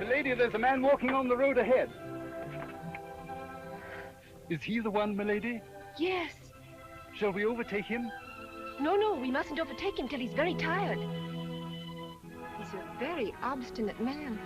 Lady, there's a man walking on the road ahead. Is he the one, milady? Yes. Shall we overtake him? No, we mustn't overtake him till he's very tired. He's a very obstinate man.